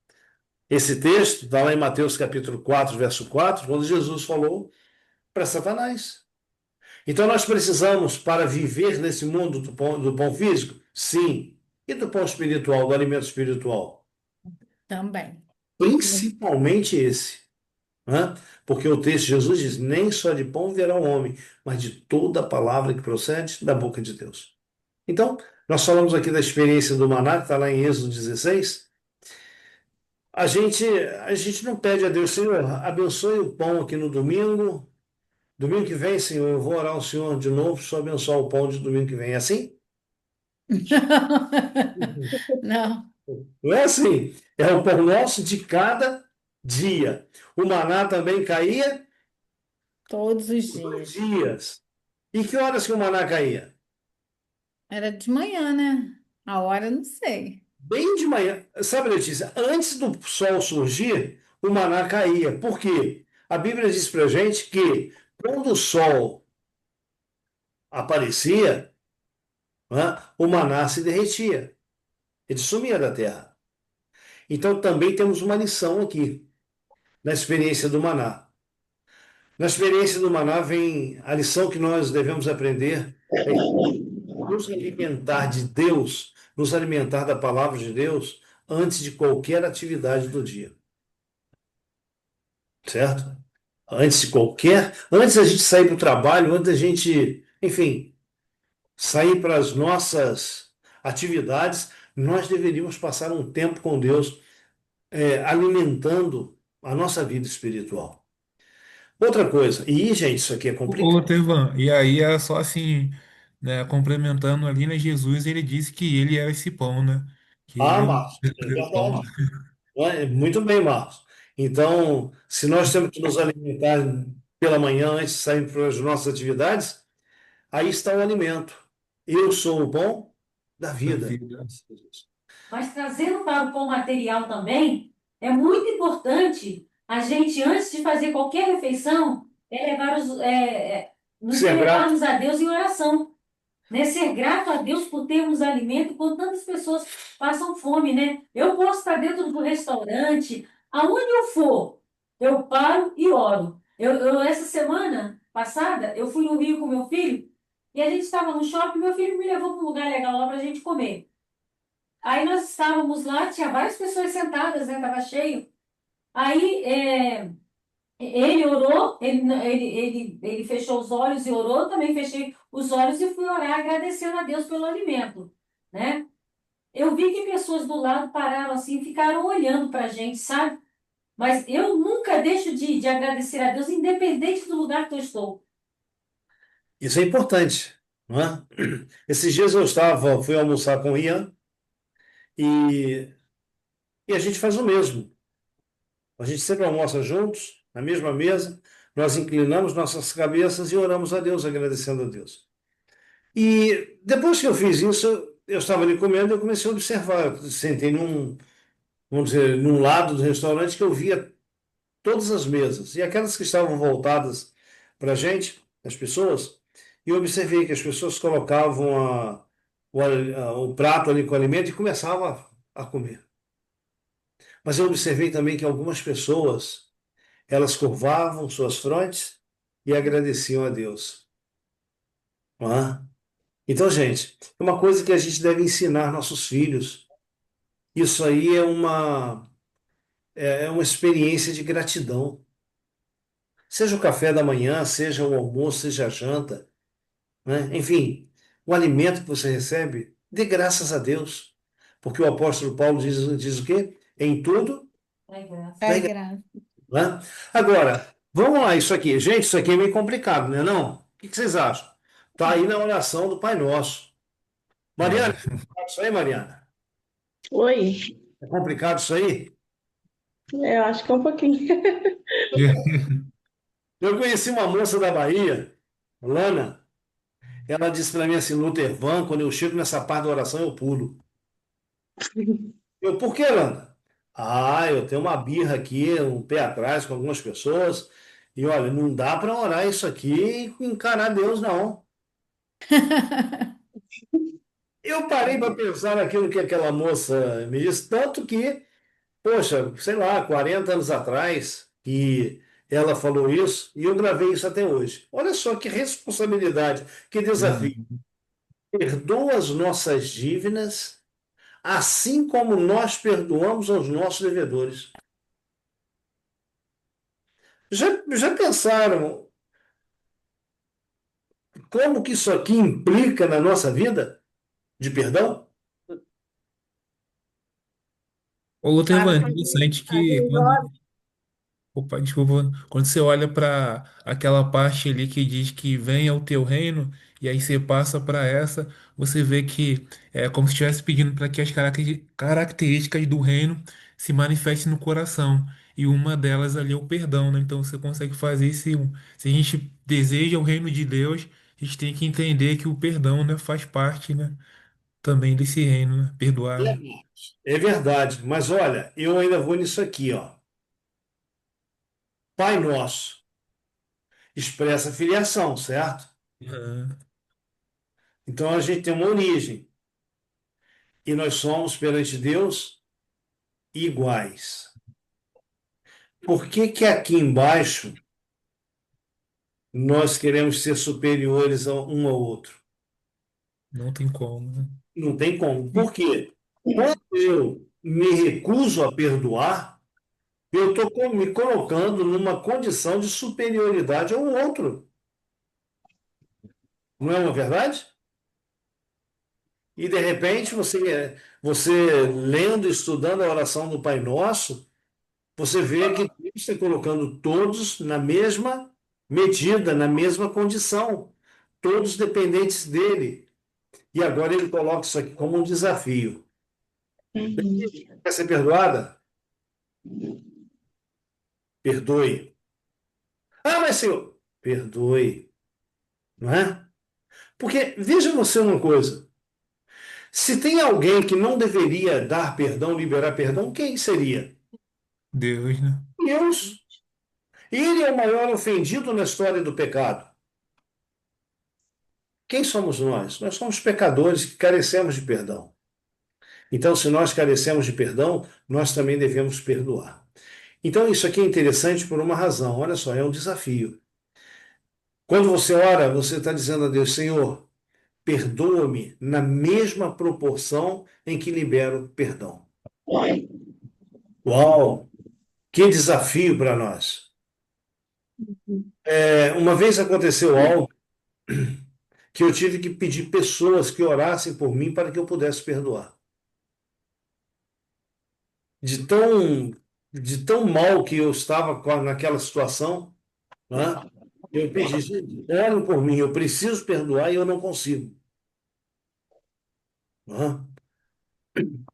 esse texto está lá em Mateus capítulo 4, verso 4, quando Jesus falou para Satanás. Então nós precisamos, para viver nesse mundo do pão físico, sim, e do pão espiritual, do alimento espiritual, Também. principalmente esse, né? Porque o texto de Jesus diz: nem só de pão viverá o homem, mas de toda a palavra que procede da boca de Deus. Então, nós falamos aqui da experiência do maná, que está lá em Êxodo 16. A gente não pede a Deus, Senhor, abençoe o pão aqui no domingo. Domingo que vem, Senhor, eu vou orar ao Senhor de novo, só abençoar o pão de domingo que vem. É assim? Não, Não é assim. É o pão nosso de cada dia. O maná também caía todos os todos os dias. dias. E que horas que o maná caía? Era de manhã, né? A hora eu não sei. Bem de manhã. Sabe, Letícia, antes do sol surgir, o maná caía. Por quê? A Bíblia diz pra gente que quando o sol aparecia, né, o maná se derretia. Ele sumia da terra. Então também temos uma lição aqui na experiência do maná. Na experiência do maná vem a lição que nós devemos aprender é nos alimentar de Deus, nos alimentar da palavra de Deus antes de qualquer atividade do dia, certo? Antes da gente sair para o trabalho, antes da gente, enfim, sair para as nossas atividades, nós deveríamos passar um tempo com Deus, alimentando a nossa vida espiritual. Outra coisa, e gente, isso aqui é Ô, complicado. Tevan, e aí é só assim, né, complementando ali, né, Jesus, ele disse que ele era esse pão, né? Que ele Ah, é o Marcos, é verdadeiro pão, né? verdade. Muito bem, Marcos. Então, se nós temos que nos alimentar pela manhã antes de sair para as nossas atividades, aí está o alimento. Eu sou o pão da Da vida. vida. Mas trazendo para o pão material também, é muito importante a gente, antes de fazer qualquer refeição, nos Ser grato. elevarmos a Deus em oração, né? Ser grato a Deus por termos alimento, quando tantas pessoas passam fome, né? Eu posso estar dentro do restaurante, aonde eu for, eu paro e oro. Essa semana passada, eu fui no Rio com meu filho, e a gente estava no shopping, meu filho me levou para um lugar legal lá para a gente comer. Aí nós estávamos lá, tinha várias pessoas sentadas, né? Tava cheio. Aí ele orou, ele fechou os olhos e orou, eu também fechei os olhos e fui orar agradecendo a Deus pelo alimento, né? Eu vi que pessoas do lado pararam assim, e ficaram olhando para a gente, sabe? Mas eu nunca deixo de agradecer a Deus, independente do lugar que eu estou. Isso é importante, não é? Esses dias fui almoçar com o Ian e, e a gente faz o mesmo. A gente sempre almoça juntos, na mesma mesa, nós inclinamos nossas cabeças e oramos a Deus, agradecendo a Deus. E depois que eu fiz isso, eu estava ali comendo e eu comecei a observar. Eu sentei vamos dizer, num lado do restaurante que eu via todas as mesas. E aquelas que estavam voltadas para a gente, as pessoas, e eu observei que as pessoas colocavam o prato ali com o alimento e começavam a comer. Mas eu observei também que algumas pessoas, elas curvavam suas frontes e agradeciam a Deus. Não é? Então, gente, é uma coisa que a gente deve ensinar nossos filhos. Isso aí é é uma experiência de gratidão. Seja o café da manhã, seja o almoço, seja a janta, né? Enfim, o alimento que você recebe, dê graças a Deus. Porque o apóstolo Paulo diz o quê? Em tudo, É graça. Ai, graça. né? Agora, vamos lá, isso aqui. Gente, isso aqui é meio complicado, não é não? O que vocês acham? Tá aí na oração do Pai Nosso. Mariana, É. é complicado isso aí, Mariana? Oi, É complicado isso aí? eu acho que é um pouquinho. Eu conheci uma moça da Bahia, Lana. Ela disse para mim assim, Lutervan, quando eu chego nessa parte da oração, eu pulo. Eu, por que, Lana? Ah, eu tenho uma birra aqui, um pé atrás com algumas pessoas. E olha, não dá para orar isso aqui e encarar Deus, não. Eu parei para pensar naquilo que aquela moça me disse, tanto que, poxa, sei lá, 40 anos atrás, que ela falou isso, e eu gravei isso até hoje. Olha só que responsabilidade, que desafio. Verdade. Perdoa as nossas dívidas, assim como nós perdoamos aos nossos devedores. Já pensaram como que isso aqui implica na nossa vida de perdão? Ô, Lutervan, Para é fazer, interessante que fazer quando, igual. opa, desculpa, quando você olha para aquela parte ali que diz que venha o teu reino, e aí você passa para essa, você vê que é como se estivesse pedindo para que as características do reino se manifestem no coração. E uma delas ali é o perdão, né? Então você consegue fazer isso. Se a gente deseja o reino de Deus, a gente tem que entender que o perdão, né, faz parte, né, também desse reino, né? Perdoar, né? É verdade, mas olha, eu ainda vou nisso aqui, ó. Pai Nosso expressa filiação, certo? Aham. Então a gente tem uma origem e nós somos perante Deus iguais. Por que que aqui embaixo nós queremos ser superiores a um ao outro? Não tem como, né? Não tem como. Por quê? Quando eu me recuso a perdoar, eu estou me colocando numa condição de superioridade ao outro. Não é uma verdade? E de repente você lendo e estudando a oração do Pai Nosso, você vê que Deus está colocando todos na mesma medida, na mesma condição, todos dependentes dele. E agora ele coloca isso aqui como um desafio. Uhum. Quer ser perdoada? Perdoe. Ah, mas Senhor, perdoe, não é? Porque veja você uma coisa: se tem alguém que não deveria dar perdão, liberar perdão, quem seria? Deus, né? Deus. Ele é o maior ofendido na história do pecado. Quem somos nós? Nós somos pecadores que carecemos de perdão. Então, se nós carecemos de perdão, nós também devemos perdoar. Então, isso aqui é interessante por uma razão. Olha só, é um desafio. Quando você ora, você está dizendo a Deus, Senhor, perdoa-me na mesma proporção em que libero perdão. Uau! Que desafio para nós. Uma vez aconteceu algo que eu tive que pedir pessoas que orassem por mim para que eu pudesse perdoar. De tão, de tão mal que eu estava naquela situação, né? Eu pedi, gente, orem por mim, eu preciso perdoar e eu não consigo. Né?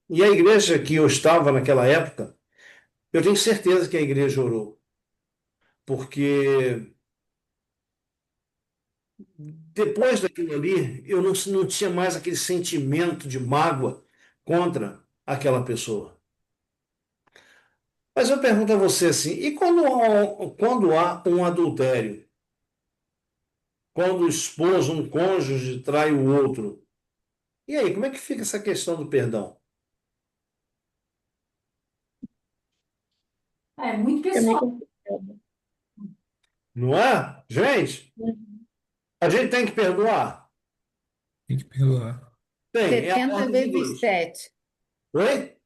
E a igreja que eu estava naquela época, eu tenho certeza que a igreja orou, porque depois daquilo ali, eu não tinha mais aquele sentimento de mágoa contra aquela pessoa. Mas eu pergunto a você assim, e quando há um adultério? Quando o esposo, um cônjuge, trai o outro? E aí, como é que fica essa questão do perdão? É muito É meio pessoal. complicado. Não é? Gente, a gente tem que perdoar? Tem que perdoar. Tem, é a 70 ordem de vezes Deus. 7. Oi?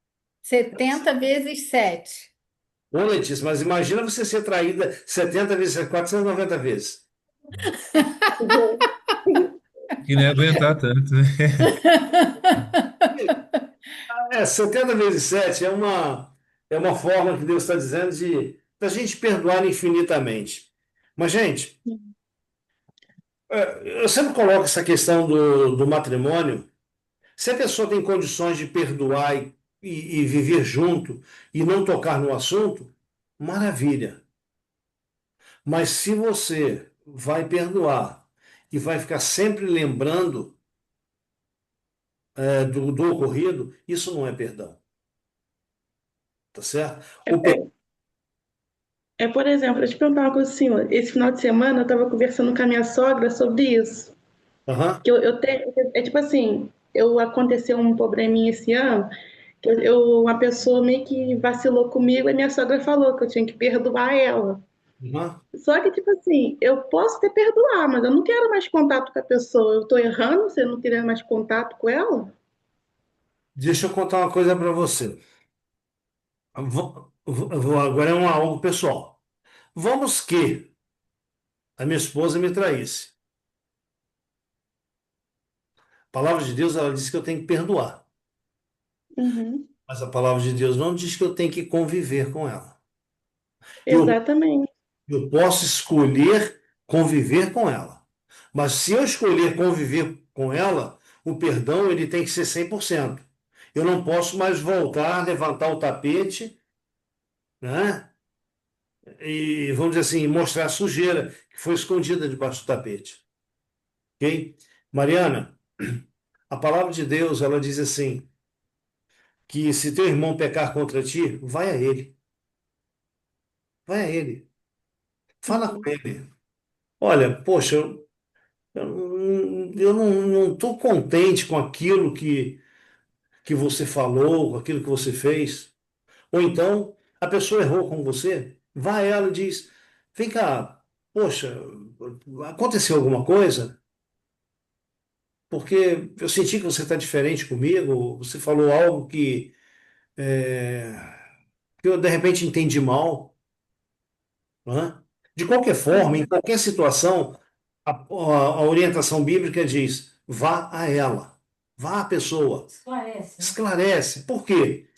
70 vezes 7. Ô, Letícia, mas imagina você ser traída 70 vezes, 490 vezes. Que não ia aguentar tanto, né? 70 vezes 7 é uma forma que Deus está dizendo de da gente perdoar infinitamente. Mas, gente, eu sempre coloco essa questão do matrimônio. Se a pessoa tem condições de perdoar e viver junto e não tocar no assunto, maravilha. Mas se você vai perdoar e vai ficar sempre lembrando, do ocorrido, isso não é perdão, tá certo? É, por exemplo, deixa eu te perguntar uma coisa assim, ó. Esse final de semana eu estava conversando com a minha sogra sobre isso. Aham, Que eu tenho, é tipo assim, aconteceu um probleminha esse ano, que uma pessoa meio que vacilou comigo e minha sogra falou que eu tinha que perdoar ela. aham. Só que, tipo assim, eu posso até perdoar, mas eu não quero mais contato com a pessoa. Eu tô errando, você não querer mais contato com ela? Deixa eu contar uma coisa para você. Agora é algo pessoal. Vamos que a minha esposa me traísse. A palavra de Deus, ela diz que eu tenho que perdoar. Uhum, Mas a palavra de Deus não diz que eu tenho que conviver com ela. Eu, exatamente. eu posso escolher conviver com ela. Mas se eu escolher conviver com ela, o perdão ele tem que ser 100%. Eu não posso mais voltar, levantar o tapete, né? E, vamos dizer assim, mostrar a sujeira que foi escondida debaixo do tapete. Ok? Mariana, a palavra de Deus, ela diz assim, que se teu irmão pecar contra ti, vai a ele. Vai a ele. Fala com Uhum, ele. Olha, poxa, eu não estou contente com aquilo que você falou, com aquilo que você fez. Ou então, a pessoa errou com você, vai a ela e diz: vem cá, poxa, aconteceu alguma coisa? Porque eu senti que você está diferente comigo, você falou algo é, que eu de repente entendi mal. Né? De qualquer forma, em uhum, qualquer situação, a orientação bíblica diz: vá a ela, vá à pessoa, Esclarece, né? esclarece. Por quê?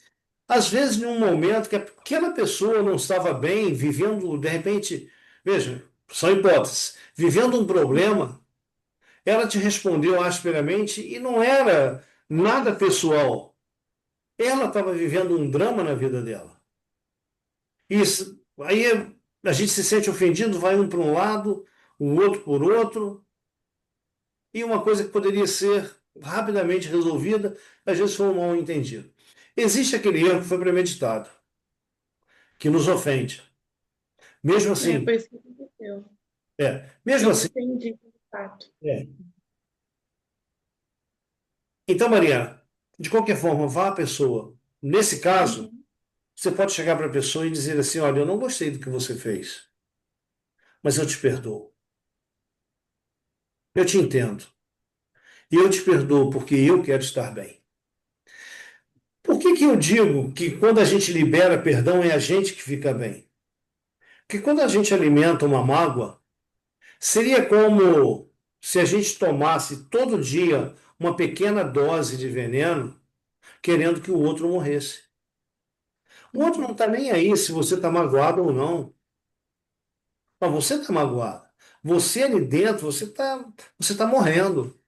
Às vezes, em um momento que aquela pessoa não estava bem, vivendo, de repente, veja, são hipóteses, vivendo um problema, ela te respondeu asperamente e não era nada pessoal. Ela estava vivendo um drama na vida dela. Isso, aí a gente se sente ofendido, vai um para um lado, o outro por outro, e uma coisa que poderia ser rapidamente resolvida, às vezes foi um mal entendido. Existe aquele erro que foi premeditado, que nos ofende. Mesmo assim, foi isso que aconteceu. mesmo Eu assim, entendi, de fato. é. Então, Mariana, de qualquer forma, vá à pessoa. Nesse caso, Uhum, você pode chegar para a pessoa e dizer assim: olha, eu não gostei do que você fez, mas eu te perdoo. Eu te entendo. E eu te perdoo porque eu quero estar bem. Por que que eu digo que quando a gente libera perdão é a gente que fica bem? Porque quando a gente alimenta uma mágoa, seria como se a gente tomasse todo dia uma pequena dose de veneno, querendo que o outro morresse. O outro não uhum, está nem aí se você está magoado ou não. Mas você está magoado. Você ali dentro, você tá morrendo.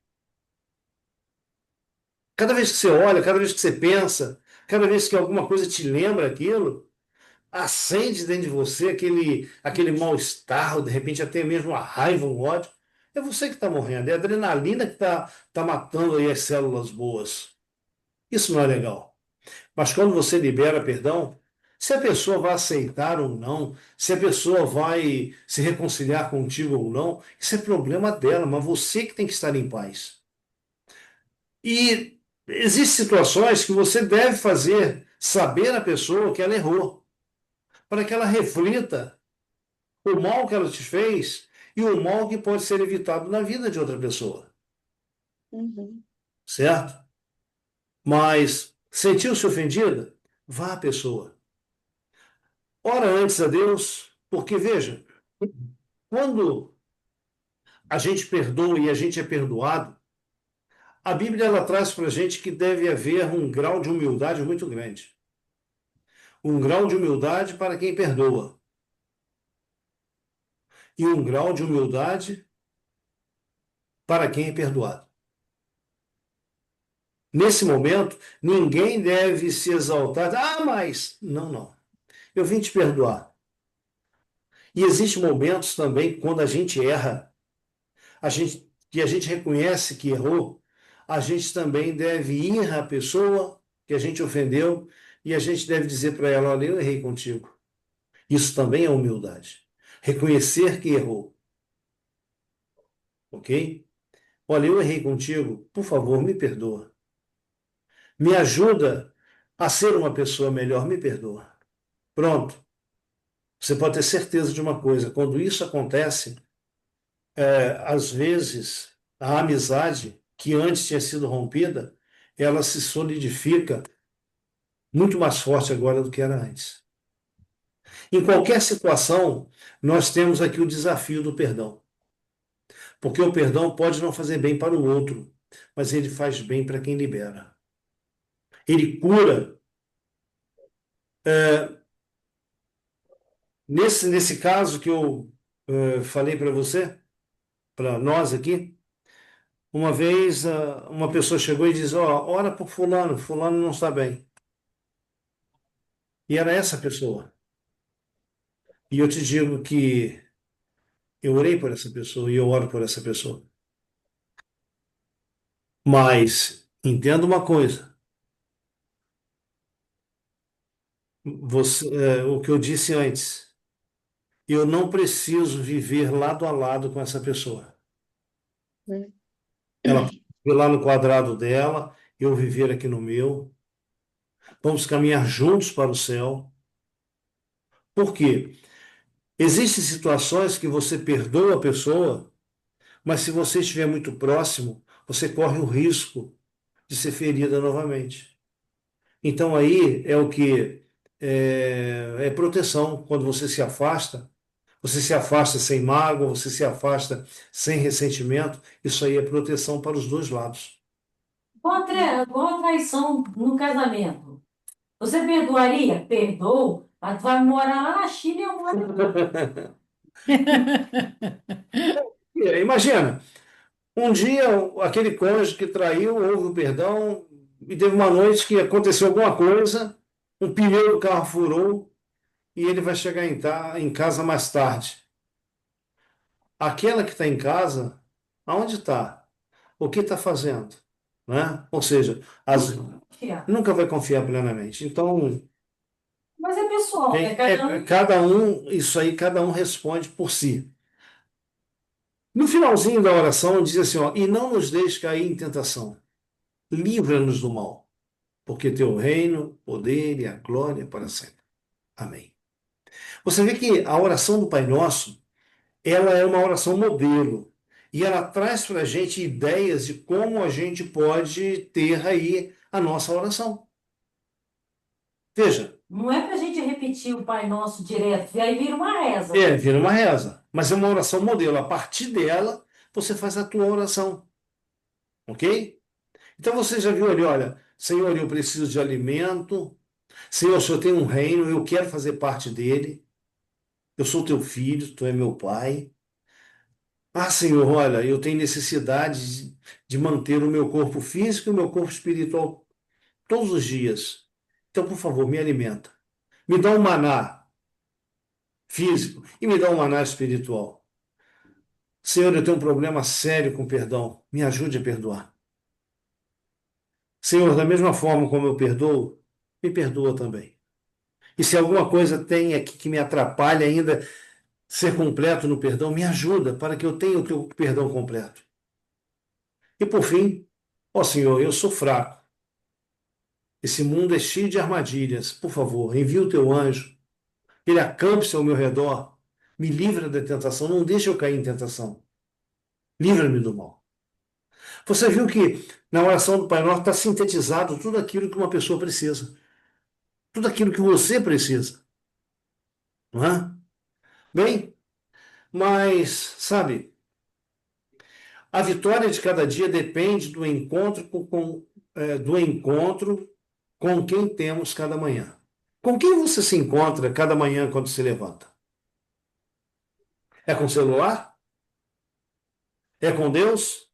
Cada vez que você olha, cada vez que você pensa, cada vez que alguma coisa te lembra aquilo, acende dentro de você aquele mal-estar, ou de repente até mesmo a raiva, o ódio. É você que está morrendo, é a adrenalina que tá matando aí as células boas. Isso não é legal. Mas quando você libera perdão, se a pessoa vai aceitar ou não, se a pessoa vai se reconciliar contigo ou não, isso é problema dela, mas você que tem que estar em paz. E existem situações que você deve fazer saber à pessoa que ela errou, para que ela reflita o mal que ela te fez e o mal que pode ser evitado na vida de outra pessoa, uhum. certo? Mas sentiu-se ofendida? Vá à pessoa. Ora antes a Deus, porque veja, quando a gente perdoa e a gente é perdoado, a Bíblia ela traz para a gente que deve haver um grau de humildade muito grande. Um grau de humildade para quem perdoa. E um grau de humildade para quem é perdoado. Nesse momento, ninguém deve se exaltar. Ah, mas. Não, não. Eu vim te perdoar. E existem momentos também quando a gente erra, que a gente reconhece que errou, a gente também deve ir à pessoa que a gente ofendeu e a gente deve dizer para ela: olha, eu errei contigo. Isso também é humildade. Reconhecer que errou, ok? Olha, eu errei contigo, por favor, me perdoa. Me ajuda a ser uma pessoa melhor, me perdoa. Pronto. Você pode ter certeza de uma coisa: quando isso acontece, às vezes a amizade que antes tinha sido rompida, ela se solidifica muito mais forte agora do que era antes. Em qualquer situação, nós temos aqui o desafio do perdão. Porque o perdão pode não fazer bem para o outro, mas ele faz bem para quem libera. Ele cura. Nesse caso que eu falei para você, para nós aqui, uma vez uma pessoa chegou e disse: ó, ora por fulano, fulano não está bem. E era essa pessoa. E eu te digo que eu orei por essa pessoa e eu oro por essa pessoa. Mas entenda uma coisa, o que eu disse antes, eu não preciso viver lado a lado com essa pessoa. Né? Ela pode viver lá no quadrado dela, eu viver aqui no meu. Vamos caminhar juntos para o céu. Por quê? Existem situações que você perdoa a pessoa, mas se você estiver muito próximo, você corre o risco de ser ferida novamente. Então aí é o que é proteção. Quando você se afasta sem mágoa, você se afasta sem ressentimento. Isso aí é proteção para os dois lados. Igual a traição no casamento. Você perdoaria? Perdoo, mas tu vai morar lá na China e eu moro. Imagina, um dia aquele cônjuge que traiu, houve o perdão, e teve uma noite que aconteceu alguma coisa, um pneu do carro furou e ele vai chegar em casa mais tarde. Aquela que está em casa, aonde está? O que está fazendo? Né? Ou seja, Confiar. nunca vai confiar plenamente. Então, Mas é pessoal, né? Cada um. cada um, isso aí, cada um responde por si. No finalzinho da oração, diz assim, ó, e não nos deixe cair em tentação, livra-nos do mal, porque teu reino, poder e a glória para sempre. Amém. Você vê que a oração do Pai Nosso, ela é uma oração modelo, e ela traz para a gente ideias de como a gente pode ter aí a nossa oração. Veja, Não é pra gente repetir o Pai Nosso direto, e aí vira uma reza. vira uma reza, mas é uma oração modelo. A partir dela, você faz a tua oração, ok? Então você já viu ali, olha, Senhor, eu preciso de alimento. Senhor, o Senhor tem um reino, eu quero fazer parte dele. Eu sou teu filho, tu é meu pai. Ah, Senhor, olha, eu tenho necessidade de manter o meu corpo físico e o meu corpo espiritual todos os dias. Então, por favor, me alimenta. Me dá um maná físico e me dá um maná espiritual. Senhor, eu tenho um problema sério com perdão. Me ajude a perdoar. Senhor, da mesma forma como eu perdoo, me perdoa também. E se alguma coisa tem aqui que me atrapalha ainda ser completo no perdão, me ajuda para que eu tenha o teu perdão completo. E por fim, ó Senhor, eu sou fraco. Esse mundo é cheio de armadilhas. Por favor, envia o teu anjo. Ele acampe-se ao meu redor. Me livra da tentação. Não deixe eu cair em tentação. Livra-me do mal. Você viu que na oração do Pai Nosso está sintetizado tudo aquilo que uma pessoa precisa. Tudo aquilo que você precisa. Não é? Bem, mas, sabe, a vitória de cada dia depende do encontro do encontro com quem temos cada manhã. Com quem você se encontra cada manhã quando se levanta? É com o celular? É com Deus?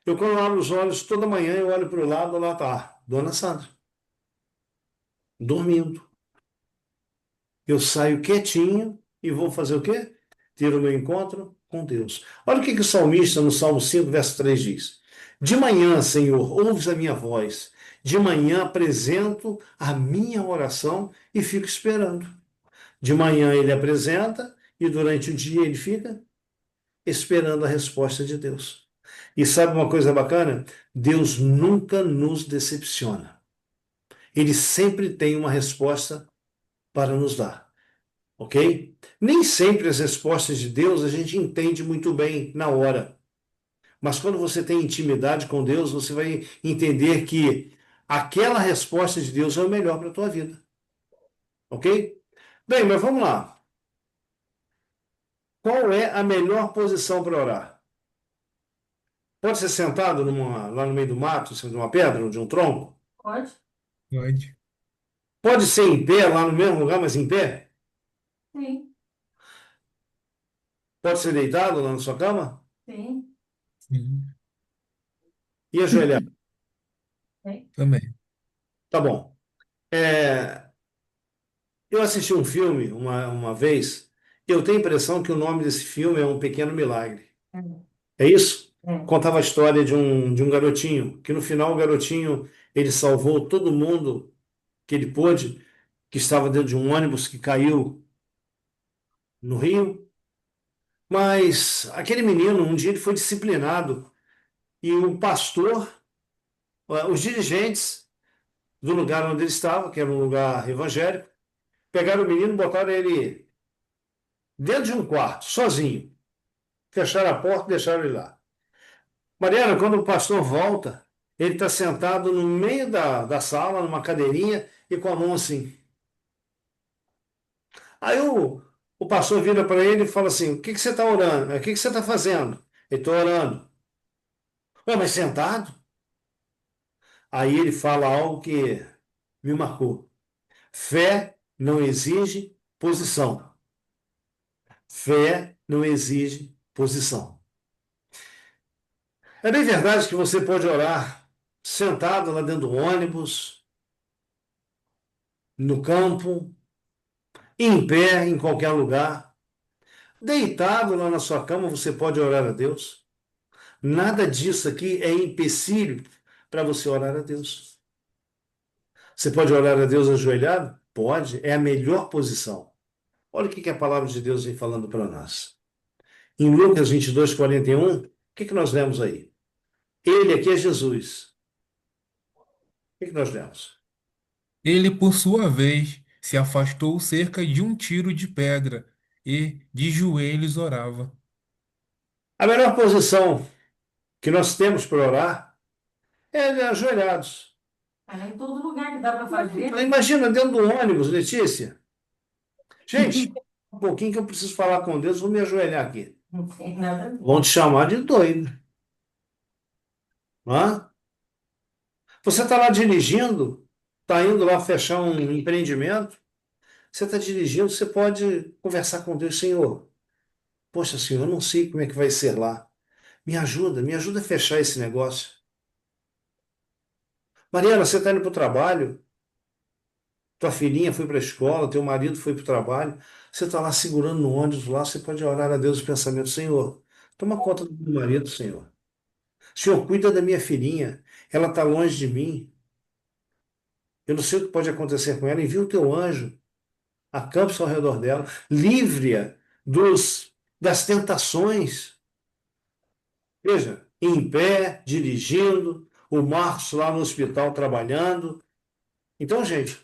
Eu, quando abro os olhos toda manhã, eu olho para o lado, lá está, Dona Sandra, dormindo. Eu saio quietinho e vou fazer o quê? Ter o meu encontro com Deus. Olha o que o salmista, no Salmo 5, verso 3 diz. De manhã, Senhor, ouves a minha voz. De manhã apresento a minha oração e fico esperando. De manhã ele apresenta e durante o dia ele fica esperando a resposta de Deus. E sabe uma coisa bacana? Deus nunca nos decepciona. Ele sempre tem uma resposta para nos dar, ok? Nem sempre as respostas de Deus a gente entende muito bem na hora. Mas quando você tem intimidade com Deus, você vai entender que aquela resposta de Deus é o melhor para a tua vida, ok? Bem, mas vamos lá. Qual é a melhor posição para orar? Pode ser sentado lá no meio do mato, em cima de uma pedra ou de um tronco? Pode? Pode. Pode ser em pé, lá no mesmo lugar, mas em pé? Sim, Pode ser deitado lá na sua cama? sim. Sim. E ajoelhar? Sim. Também. Tá bom. É, eu assisti um filme uma vez, eu tenho a impressão que o nome desse filme é Um Pequeno Milagre. É isso? É. Contava a história de um garotinho, que no final o garotinho, ele salvou todo mundo que ele pôde, que estava dentro de um ônibus que caiu no rio. Mas aquele menino, um dia ele foi disciplinado e o pastor, os dirigentes do lugar onde ele estava, que era um lugar evangélico, pegaram o menino e botaram ele dentro de um quarto, sozinho. Fecharam a porta e deixaram ele lá. Mariana, quando o pastor volta, ele está sentado no meio da sala, numa cadeirinha, e com a mão assim. Aí o pastor vira para ele e fala assim: O que você está orando? O que você está fazendo? Ele está orando. Ué, mas sentado? Aí ele fala algo que me marcou. Fé não exige posição. Fé não exige posição. É bem verdade que você pode orar sentado lá dentro do ônibus, no campo, em pé, em qualquer lugar. Deitado lá na sua cama, você pode orar a Deus. Nada disso aqui é empecilho para você orar a Deus. Você pode orar a Deus ajoelhado? Pode, é a melhor posição. Olha o que a palavra de Deus vem falando para nós. Em Lucas 22:41, o que nós lemos aí? Ele aqui é Jesus. O que nós lemos? Ele, por sua vez, se afastou cerca de um tiro de pedra e, de joelhos, orava. A melhor posição que nós temos para orar é ajoelhados. É em todo lugar que dá para fazer. Imagina dentro do ônibus, Letícia. Gente, um pouquinho que eu preciso falar com Deus, vou me ajoelhar aqui. Não tem nada a ver. Vão te chamar de doido. Hã? Você está lá dirigindo, está indo lá fechar um empreendimento, você está dirigindo, você pode conversar com Deus, Senhor. Poxa, Senhor, eu não sei como é que vai ser lá. Me ajuda a fechar esse negócio. Mariana, você está indo para o trabalho, tua filhinha foi para a escola, teu marido foi para o trabalho, você está lá segurando no ônibus lá, você pode orar a Deus o pensamento, Senhor, toma conta do meu marido, Senhor. Senhor, cuida da minha filhinha, ela está longe de mim, eu não sei o que pode acontecer com ela, envia o teu anjo, acampe-se ao redor dela, livre-a das tentações. Veja, em pé, dirigindo, o Marcos lá no hospital trabalhando. Então, gente,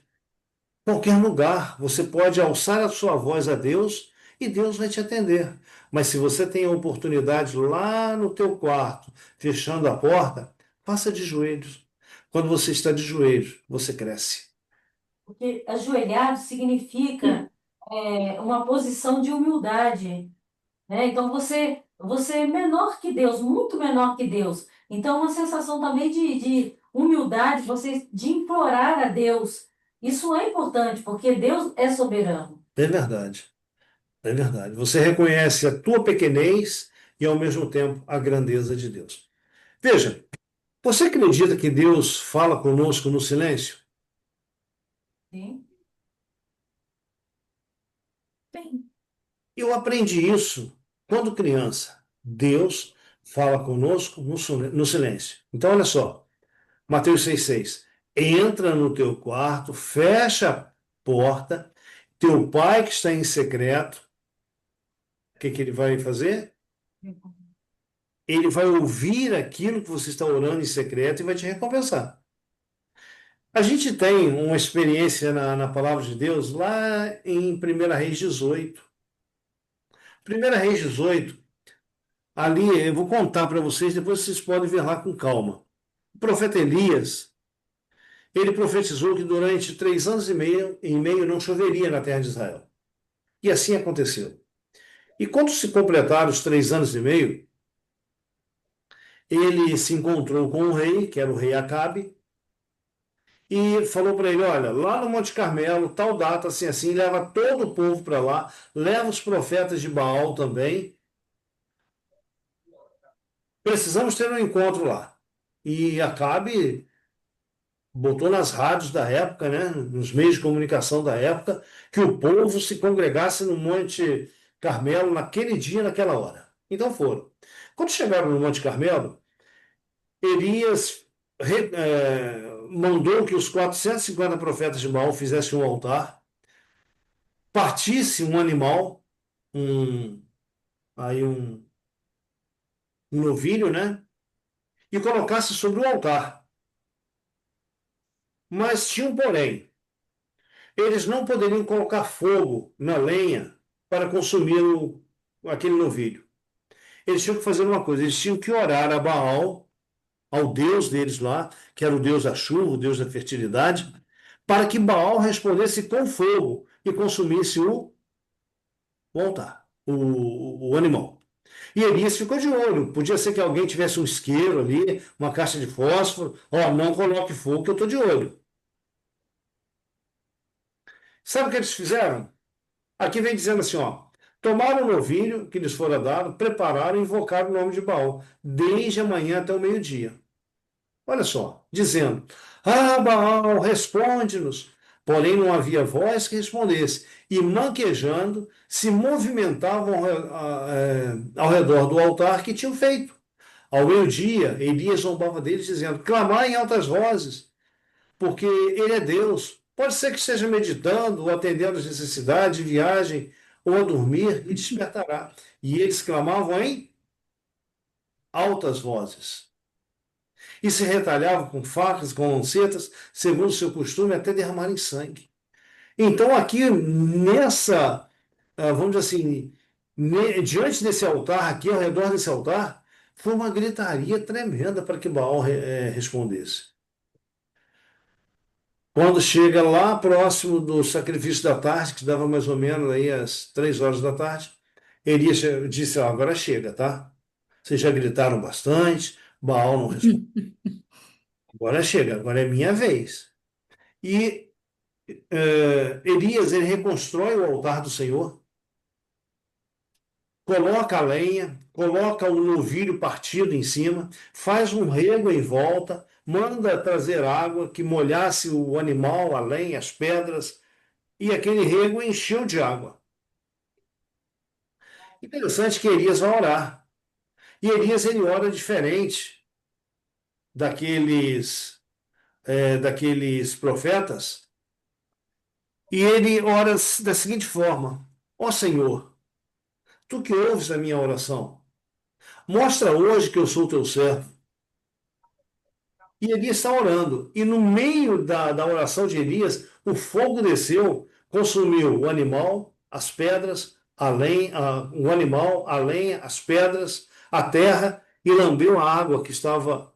qualquer lugar, você pode alçar a sua voz a Deus e Deus vai te atender. Mas se você tem a oportunidade lá no teu quarto, fechando a porta, faça de joelhos. Quando você está de joelhos, você cresce. Porque ajoelhado significa uma posição de humildade, né? Então você é menor que Deus, muito menor que Deus. Então, uma sensação também de humildade, você de implorar a Deus. Isso é importante, porque Deus é soberano. É verdade, é verdade. Você reconhece a tua pequenez e, ao mesmo tempo, a grandeza de Deus. Veja, você acredita que Deus fala conosco no silêncio? Sim? Sim. Eu aprendi isso quando criança. Deus fala conosco no silêncio. Então, olha só, Mateus 6,6. Entra no teu quarto, fecha a porta, teu pai que está em secreto, o que que ele vai fazer? Ele vai ouvir aquilo que você está orando em secreto e vai te recompensar. A gente tem uma experiência na palavra de Deus lá em 1 Reis 18. 1 Reis 18, ali eu vou contar para vocês, depois vocês podem ver lá com calma. O profeta Elias, ele profetizou que durante 3 anos e meio não choveria na terra de Israel. E assim aconteceu. E quando se completaram os 3 anos e meio, ele se encontrou com o rei, que era o rei Acabe, e falou para ele: olha, lá no Monte Carmelo, tal data, assim, assim, leva todo o povo para lá, leva os profetas de Baal também. Precisamos ter um encontro lá. E Acabe botou nas rádios da época, né, nos meios de comunicação da época, que o povo se congregasse no Monte Carmelo naquele dia, naquela hora. Então foram. Quando chegaram no Monte Carmelo, Elias mandou que os 450 profetas de Baal fizessem um altar, partisse um animal, um, aí um novilho, né? E colocasse sobre o altar. Mas tinha um porém. Eles não poderiam colocar fogo na lenha para consumir aquele novilho. Eles tinham que fazer uma coisa, eles tinham que orar a Baal, ao deus deles lá, que era o deus da chuva, o deus da fertilidade, para que Baal respondesse com fogo e consumisse o altar, o animal. E Elias ficou de olho. Podia ser que alguém tivesse um isqueiro ali, uma caixa de fósforo. Ó, não coloque fogo, que eu estou de olho. Sabe o que eles fizeram? Aqui vem dizendo assim, ó. Tomaram o novilho que lhes fora dado, prepararam e invocaram o nome de Baal, desde a manhã até o meio-dia. Olha só, dizendo: Ah, Baal, responde-nos. Porém, não havia voz que respondesse. E, manquejando, se movimentavam ao redor do altar que tinham feito. Ao meio-dia, Elias zombava deles, dizendo: Clamai em altas vozes, porque ele é Deus. Pode ser que esteja meditando, ou atendendo às necessidades de viagem, ou a dormir, e despertará. E eles clamavam em altas vozes. E se retalhavam com facas, com lancetas, segundo o seu costume, até derramarem sangue. Então, aqui nessa, vamos dizer assim, diante desse altar, aqui ao redor desse altar, foi uma gritaria tremenda para que Baal respondesse. Quando chega lá próximo do sacrifício da tarde, que dava mais ou menos aí às 3 horas da tarde, Elias disse: agora chega, tá? Vocês já gritaram bastante, Baal não respondeu. Agora chega, agora é minha vez. E Elias, ele reconstrói o altar do Senhor, coloca a lenha, coloca o novilho partido em cima, faz um rego em volta, manda trazer água que molhasse o animal, a lenha, as pedras, e aquele rego encheu de água. Interessante que Elias vai orar. E Elias, ele ora diferente daqueles profetas, e ele ora da seguinte forma: Ó Senhor, tu que ouves a minha oração, mostra hoje que eu sou teu servo. E Elias está orando. E no meio da oração de Elias, o fogo desceu, consumiu o animal, as pedras, o animal, a lenha, as pedras, a terra e lambeu a água que estava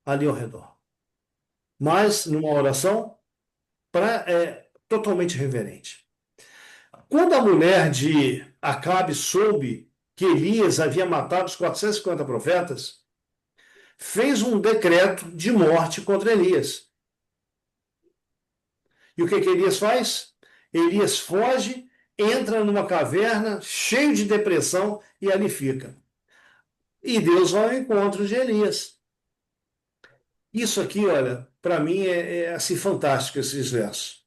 ali ao redor. Mas, numa oração totalmente reverente. Quando a mulher de Acabe soube que Elias havia matado os 450 profetas, fez um decreto de morte contra Elias. E o que Elias faz? Elias foge, entra numa caverna, cheio de depressão, e ali fica. E Deus vai ao encontro de Elias. Isso aqui, olha, para mim é assim fantástico esses versos.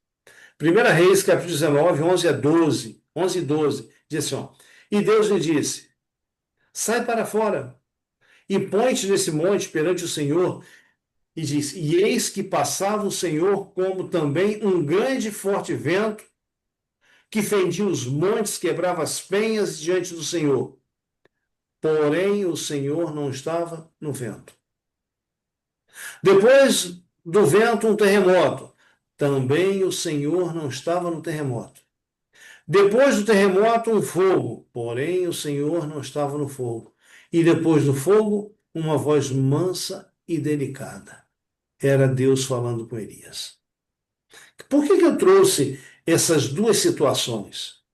1 Reis, capítulo 19, 11 a 12, 11 e 12, diz assim, ó, e Deus lhe disse, sai para fora e põe-te nesse monte perante o Senhor, e diz, e eis que passava o Senhor como também um grande e forte vento, que fendia os montes, quebrava as penhas diante do Senhor. Porém, o Senhor não estava no vento. Depois do vento, um terremoto. Também o Senhor não estava no terremoto. Depois do terremoto, um fogo. Porém, o Senhor não estava no fogo. E depois do fogo, uma voz mansa e delicada. Era Deus falando com Elias. Por que eu trouxe essas duas situações?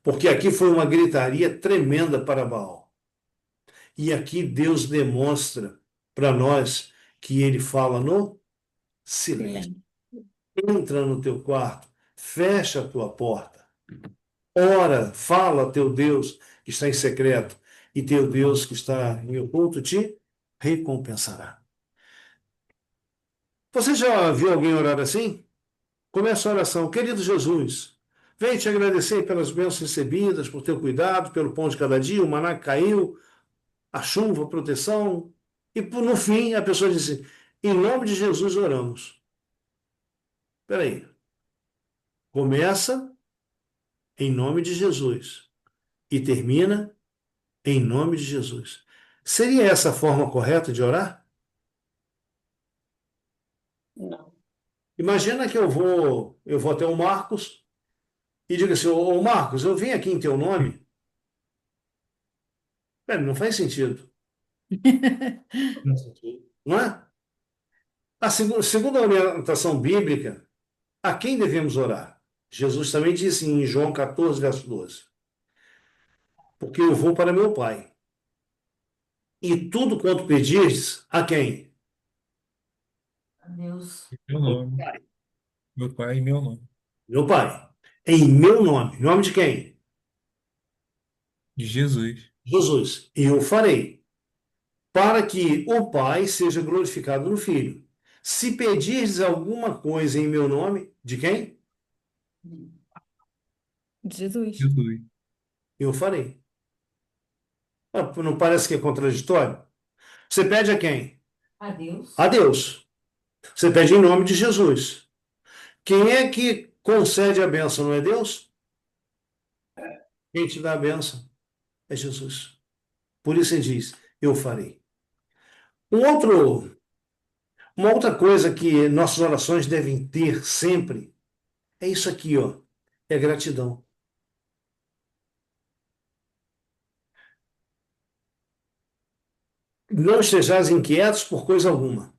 Porque aqui foi uma gritaria tremenda para Baal. E aqui Deus demonstra para nós que ele fala no silêncio. Silêncio. Entra no teu quarto, fecha a tua porta, ora, fala a teu Deus que está em secreto, e teu Deus que está em oculto te recompensará. Você já viu alguém orar assim? Começa a oração. Querido Jesus, venho te agradecer pelas bênçãos recebidas, por teu cuidado, pelo pão de cada dia, o maná que caiu, a chuva, a proteção. E no fim, a pessoa diz assim, em nome de Jesus oramos. Espera aí. Começa em nome de Jesus e termina em nome de Jesus. Seria essa a forma correta de orar? Não. Imagina que eu vou até o Marcos e digo assim, ô Marcos, eu vim aqui em teu nome. Pera, não faz sentido. Não faz sentido. Não é? Segundo a orientação bíblica, a quem devemos orar? Jesus também disse em João 14, verso 12: porque eu vou para meu Pai. E tudo quanto pedires, a quem? Deus. Meu nome. Pai. Meu pai e meu nome. Meu Pai. Em meu nome. Em nome de quem? De Jesus. Jesus. E eu farei, para que o Pai seja glorificado no Filho. Se pedires alguma coisa em meu nome, de quem? Jesus. Jesus. Eu farei. Não parece que é contraditório? Você pede a quem? A Deus. A Deus. Você pede em nome de Jesus. Quem é que concede a bênção, não é Deus? Quem te dá a bênção é Jesus. Por isso ele diz: eu farei. Um outro, uma outra coisa que nossas orações devem ter sempre é isso aqui, ó. É gratidão. Não estejais inquietos por coisa alguma.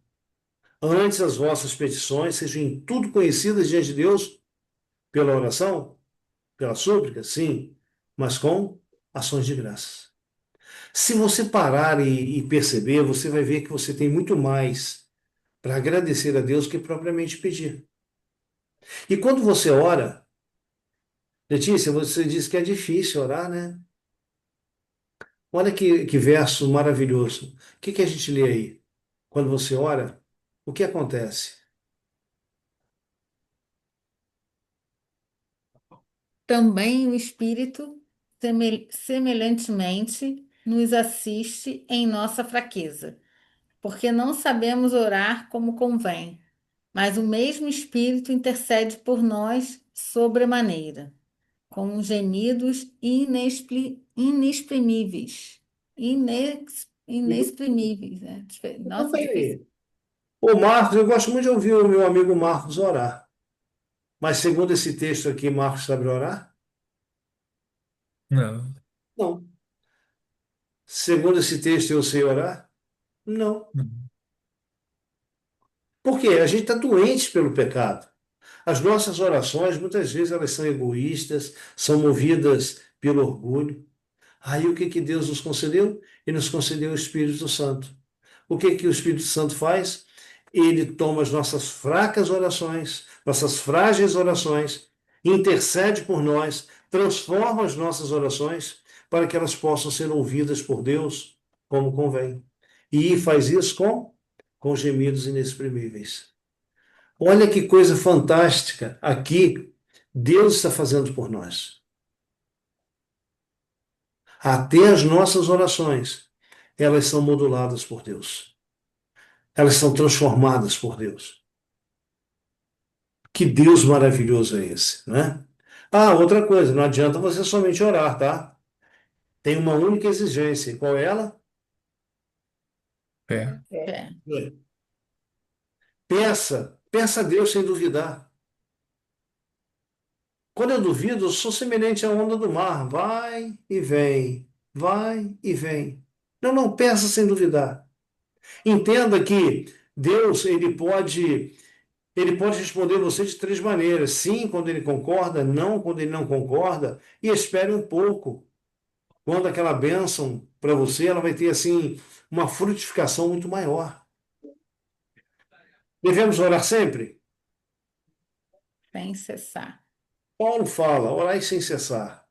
Antes as vossas petições sejam em tudo conhecidas diante de Deus pela oração, pela súplica, sim, mas com ações de graças. Se você parar e perceber, você vai ver que você tem muito mais para agradecer a Deus que propriamente pedir. E quando você ora, Letícia, você disse que é difícil orar, né? Olha que verso maravilhoso. O que a gente lê aí? Quando você ora, o que acontece? Também o Espírito, semelhantemente, nos assiste em nossa fraqueza, porque não sabemos orar como convém, mas o mesmo Espírito intercede por nós sobremaneira, com gemidos inexprimíveis. Inexprimíveis, né? Então, Nossa, difícil. peraí. Ô Marcos, eu gosto muito de ouvir o meu amigo Marcos orar. Mas segundo esse texto aqui, Marcos sabe orar? Não. Não. Segundo esse texto, eu sei orar? Não. Não. Por quê? A gente está doente pelo pecado. As nossas orações, muitas vezes, elas são egoístas, são movidas pelo orgulho. Aí o que que Deus nos concedeu? Ele nos concedeu o Espírito Santo. O que que o Espírito Santo faz? Ele toma as nossas fracas orações, nossas frágeis orações, intercede por nós, transforma as nossas orações para que elas possam ser ouvidas por Deus como convém. E faz isso com gemidos inexprimíveis. Olha que coisa fantástica aqui Deus está fazendo por nós. Até as nossas orações, elas são moduladas por Deus. Elas são transformadas por Deus. Que Deus maravilhoso é esse, né? Ah, outra coisa, não adianta você somente orar, tá? Tem uma única exigência. Qual é ela? É. É. Peça a Deus sem duvidar. Quando eu duvido, eu sou semelhante à onda do mar. Vai e vem, vai e vem. Não, não, peça sem duvidar. Entenda que Deus, ele pode responder você de três maneiras. Sim, quando ele concorda, não, quando ele não concorda, e espere um pouco. Quando aquela bênção para você, ela vai ter assim uma frutificação muito maior. Devemos orar sempre? Sem cessar. Paulo fala, orai sem cessar.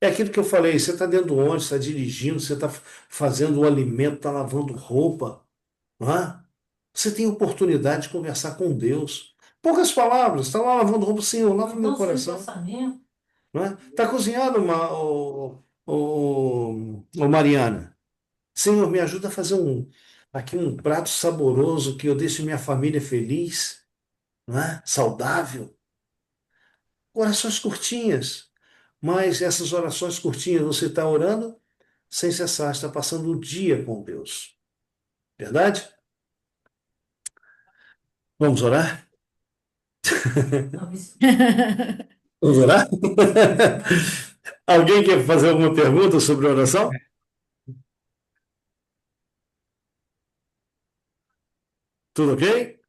É aquilo que eu falei, você está dentro do ônibus, está dirigindo, você está fazendo o alimento, está lavando roupa, não é? Você tem oportunidade de conversar com Deus. Poucas palavras, está lá lavando roupa, Senhor, lava meu Então, sem coração. pensamento. Não é? Está cozinhando, Mariana. Senhor, me ajuda a fazer aqui um prato saboroso que eu deixe minha família feliz, não é? Saudável. Orações curtinhas, mas essas orações curtinhas você está orando sem cessar, está passando o dia com Deus. Verdade? Vamos orar? Talvez. Vamos orar? Alguém quer fazer alguma pergunta sobre oração? Tudo ok?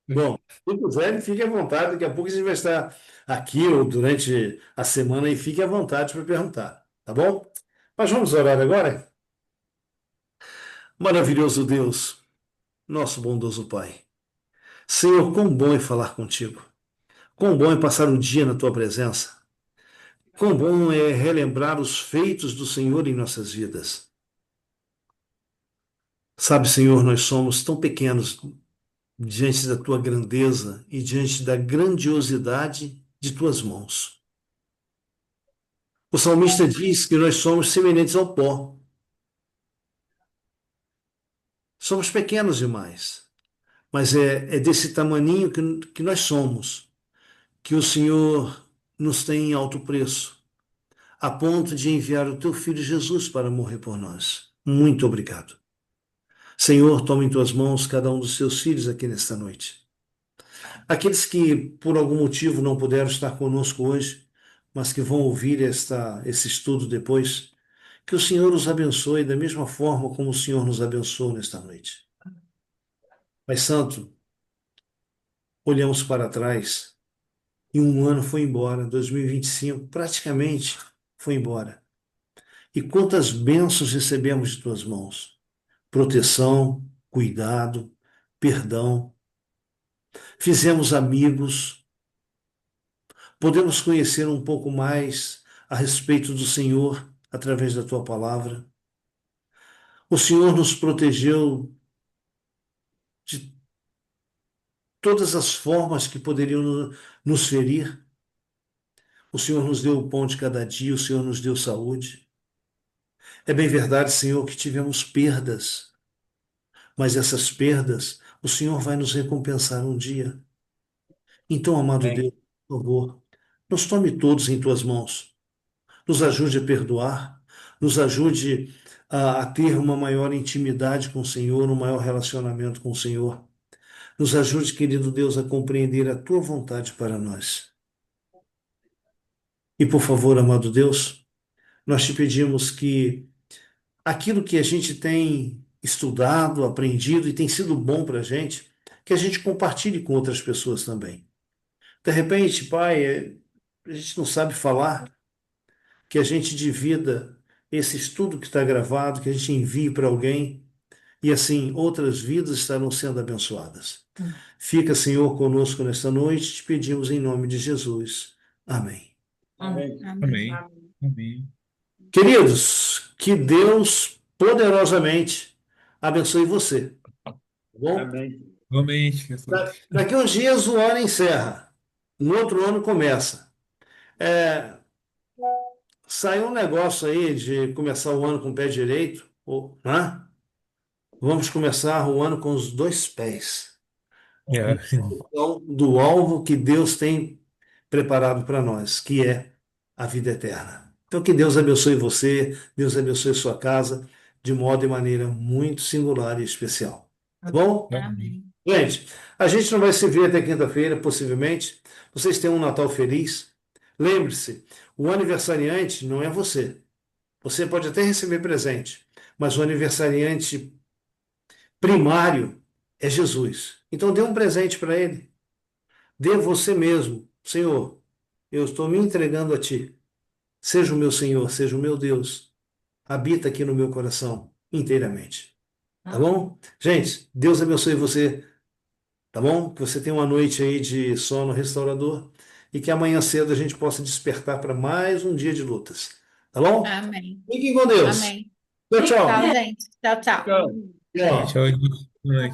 Bom, se quiser, fique à vontade. Daqui a pouco a gente vai estar aqui ou durante a semana e fique à vontade para perguntar, tá bom? Mas vamos orar agora? Maravilhoso Deus, nosso bondoso Pai. Senhor, quão bom é falar contigo. Quão bom é passar um dia na tua presença. Quão bom é relembrar os feitos do Senhor em nossas vidas. Sabe, Senhor, nós somos tão pequenos diante da tua grandeza e diante da grandiosidade de tuas mãos. O salmista diz que nós somos semelhantes ao pó. Somos pequenos demais, mas é desse tamaninho que nós somos, que o Senhor nos tem em alto preço, a ponto de enviar o teu filho Jesus para morrer por nós. Muito obrigado. Senhor, toma em tuas mãos cada um dos seus filhos aqui nesta noite. Aqueles que por algum motivo não puderam estar conosco hoje, mas que vão ouvir esse estudo depois, que o Senhor os abençoe da mesma forma como o Senhor nos abençoou nesta noite. Pai Santo, olhamos para trás e um ano foi embora, 2025 praticamente foi embora. E quantas bênçãos recebemos de tuas mãos? Proteção, cuidado, perdão. Fizemos amigos, podemos conhecer um pouco mais a respeito do Senhor através da tua palavra. O Senhor nos protegeu de todas as formas que poderiam nos ferir. O Senhor nos deu o pão de cada dia, o Senhor nos deu saúde. É bem verdade, Senhor, que tivemos perdas, mas essas perdas o Senhor vai nos recompensar um dia. Então, amado Deus, por favor, nos tome todos em tuas mãos. Nos ajude a perdoar, nos ajude a ter uma maior intimidade com o Senhor, um maior relacionamento com o Senhor. Nos ajude, querido Deus, a compreender a tua vontade para nós. E por favor, amado Deus, nós te pedimos que aquilo que a gente tem estudado, aprendido e tem sido bom para a gente, que a gente compartilhe com outras pessoas também. De repente, Pai, a gente não sabe falar, que a gente divida esse estudo que está gravado, que a gente envie para alguém, e assim outras vidas estarão sendo abençoadas. Fica, Senhor, conosco nesta noite, te pedimos em nome de Jesus. Amém. Amém. Amém. Amém. Amém. Queridos, que Deus poderosamente abençoe você. Tá bom? Amém. Realmente, pessoal. Daqui uns dias o ano encerra, no outro ano começa. É, saiu um negócio aí de começar o ano com o pé direito, né? Vamos começar o ano com os dois pés, É, então, do alvo que Deus tem preparado para nós, que é a vida eterna. Então, que Deus abençoe você, Deus abençoe sua casa, de modo e maneira muito singular e especial. Tá bom? Amém. Gente, a gente não vai se ver até quinta-feira, possivelmente. Vocês tenham um Natal feliz. Lembre-se, o aniversariante não é você. Você pode até receber presente, mas o aniversariante primário é Jesus. Então dê um presente para ele. Dê você mesmo. Senhor, eu estou me entregando a ti. Seja o meu Senhor, seja o meu Deus. Habita aqui no meu coração inteiramente. Tá bom? Gente, Deus abençoe você. Tá bom? Que você tenha uma noite aí de sono restaurador e que amanhã cedo a gente possa despertar para mais um dia de lutas. Tá bom? Amém. Fiquem com Deus. Amém. Tchau, Tchau, tchau. gente. Tchau, tchau. Tchau. tchau, tchau. Boa noite.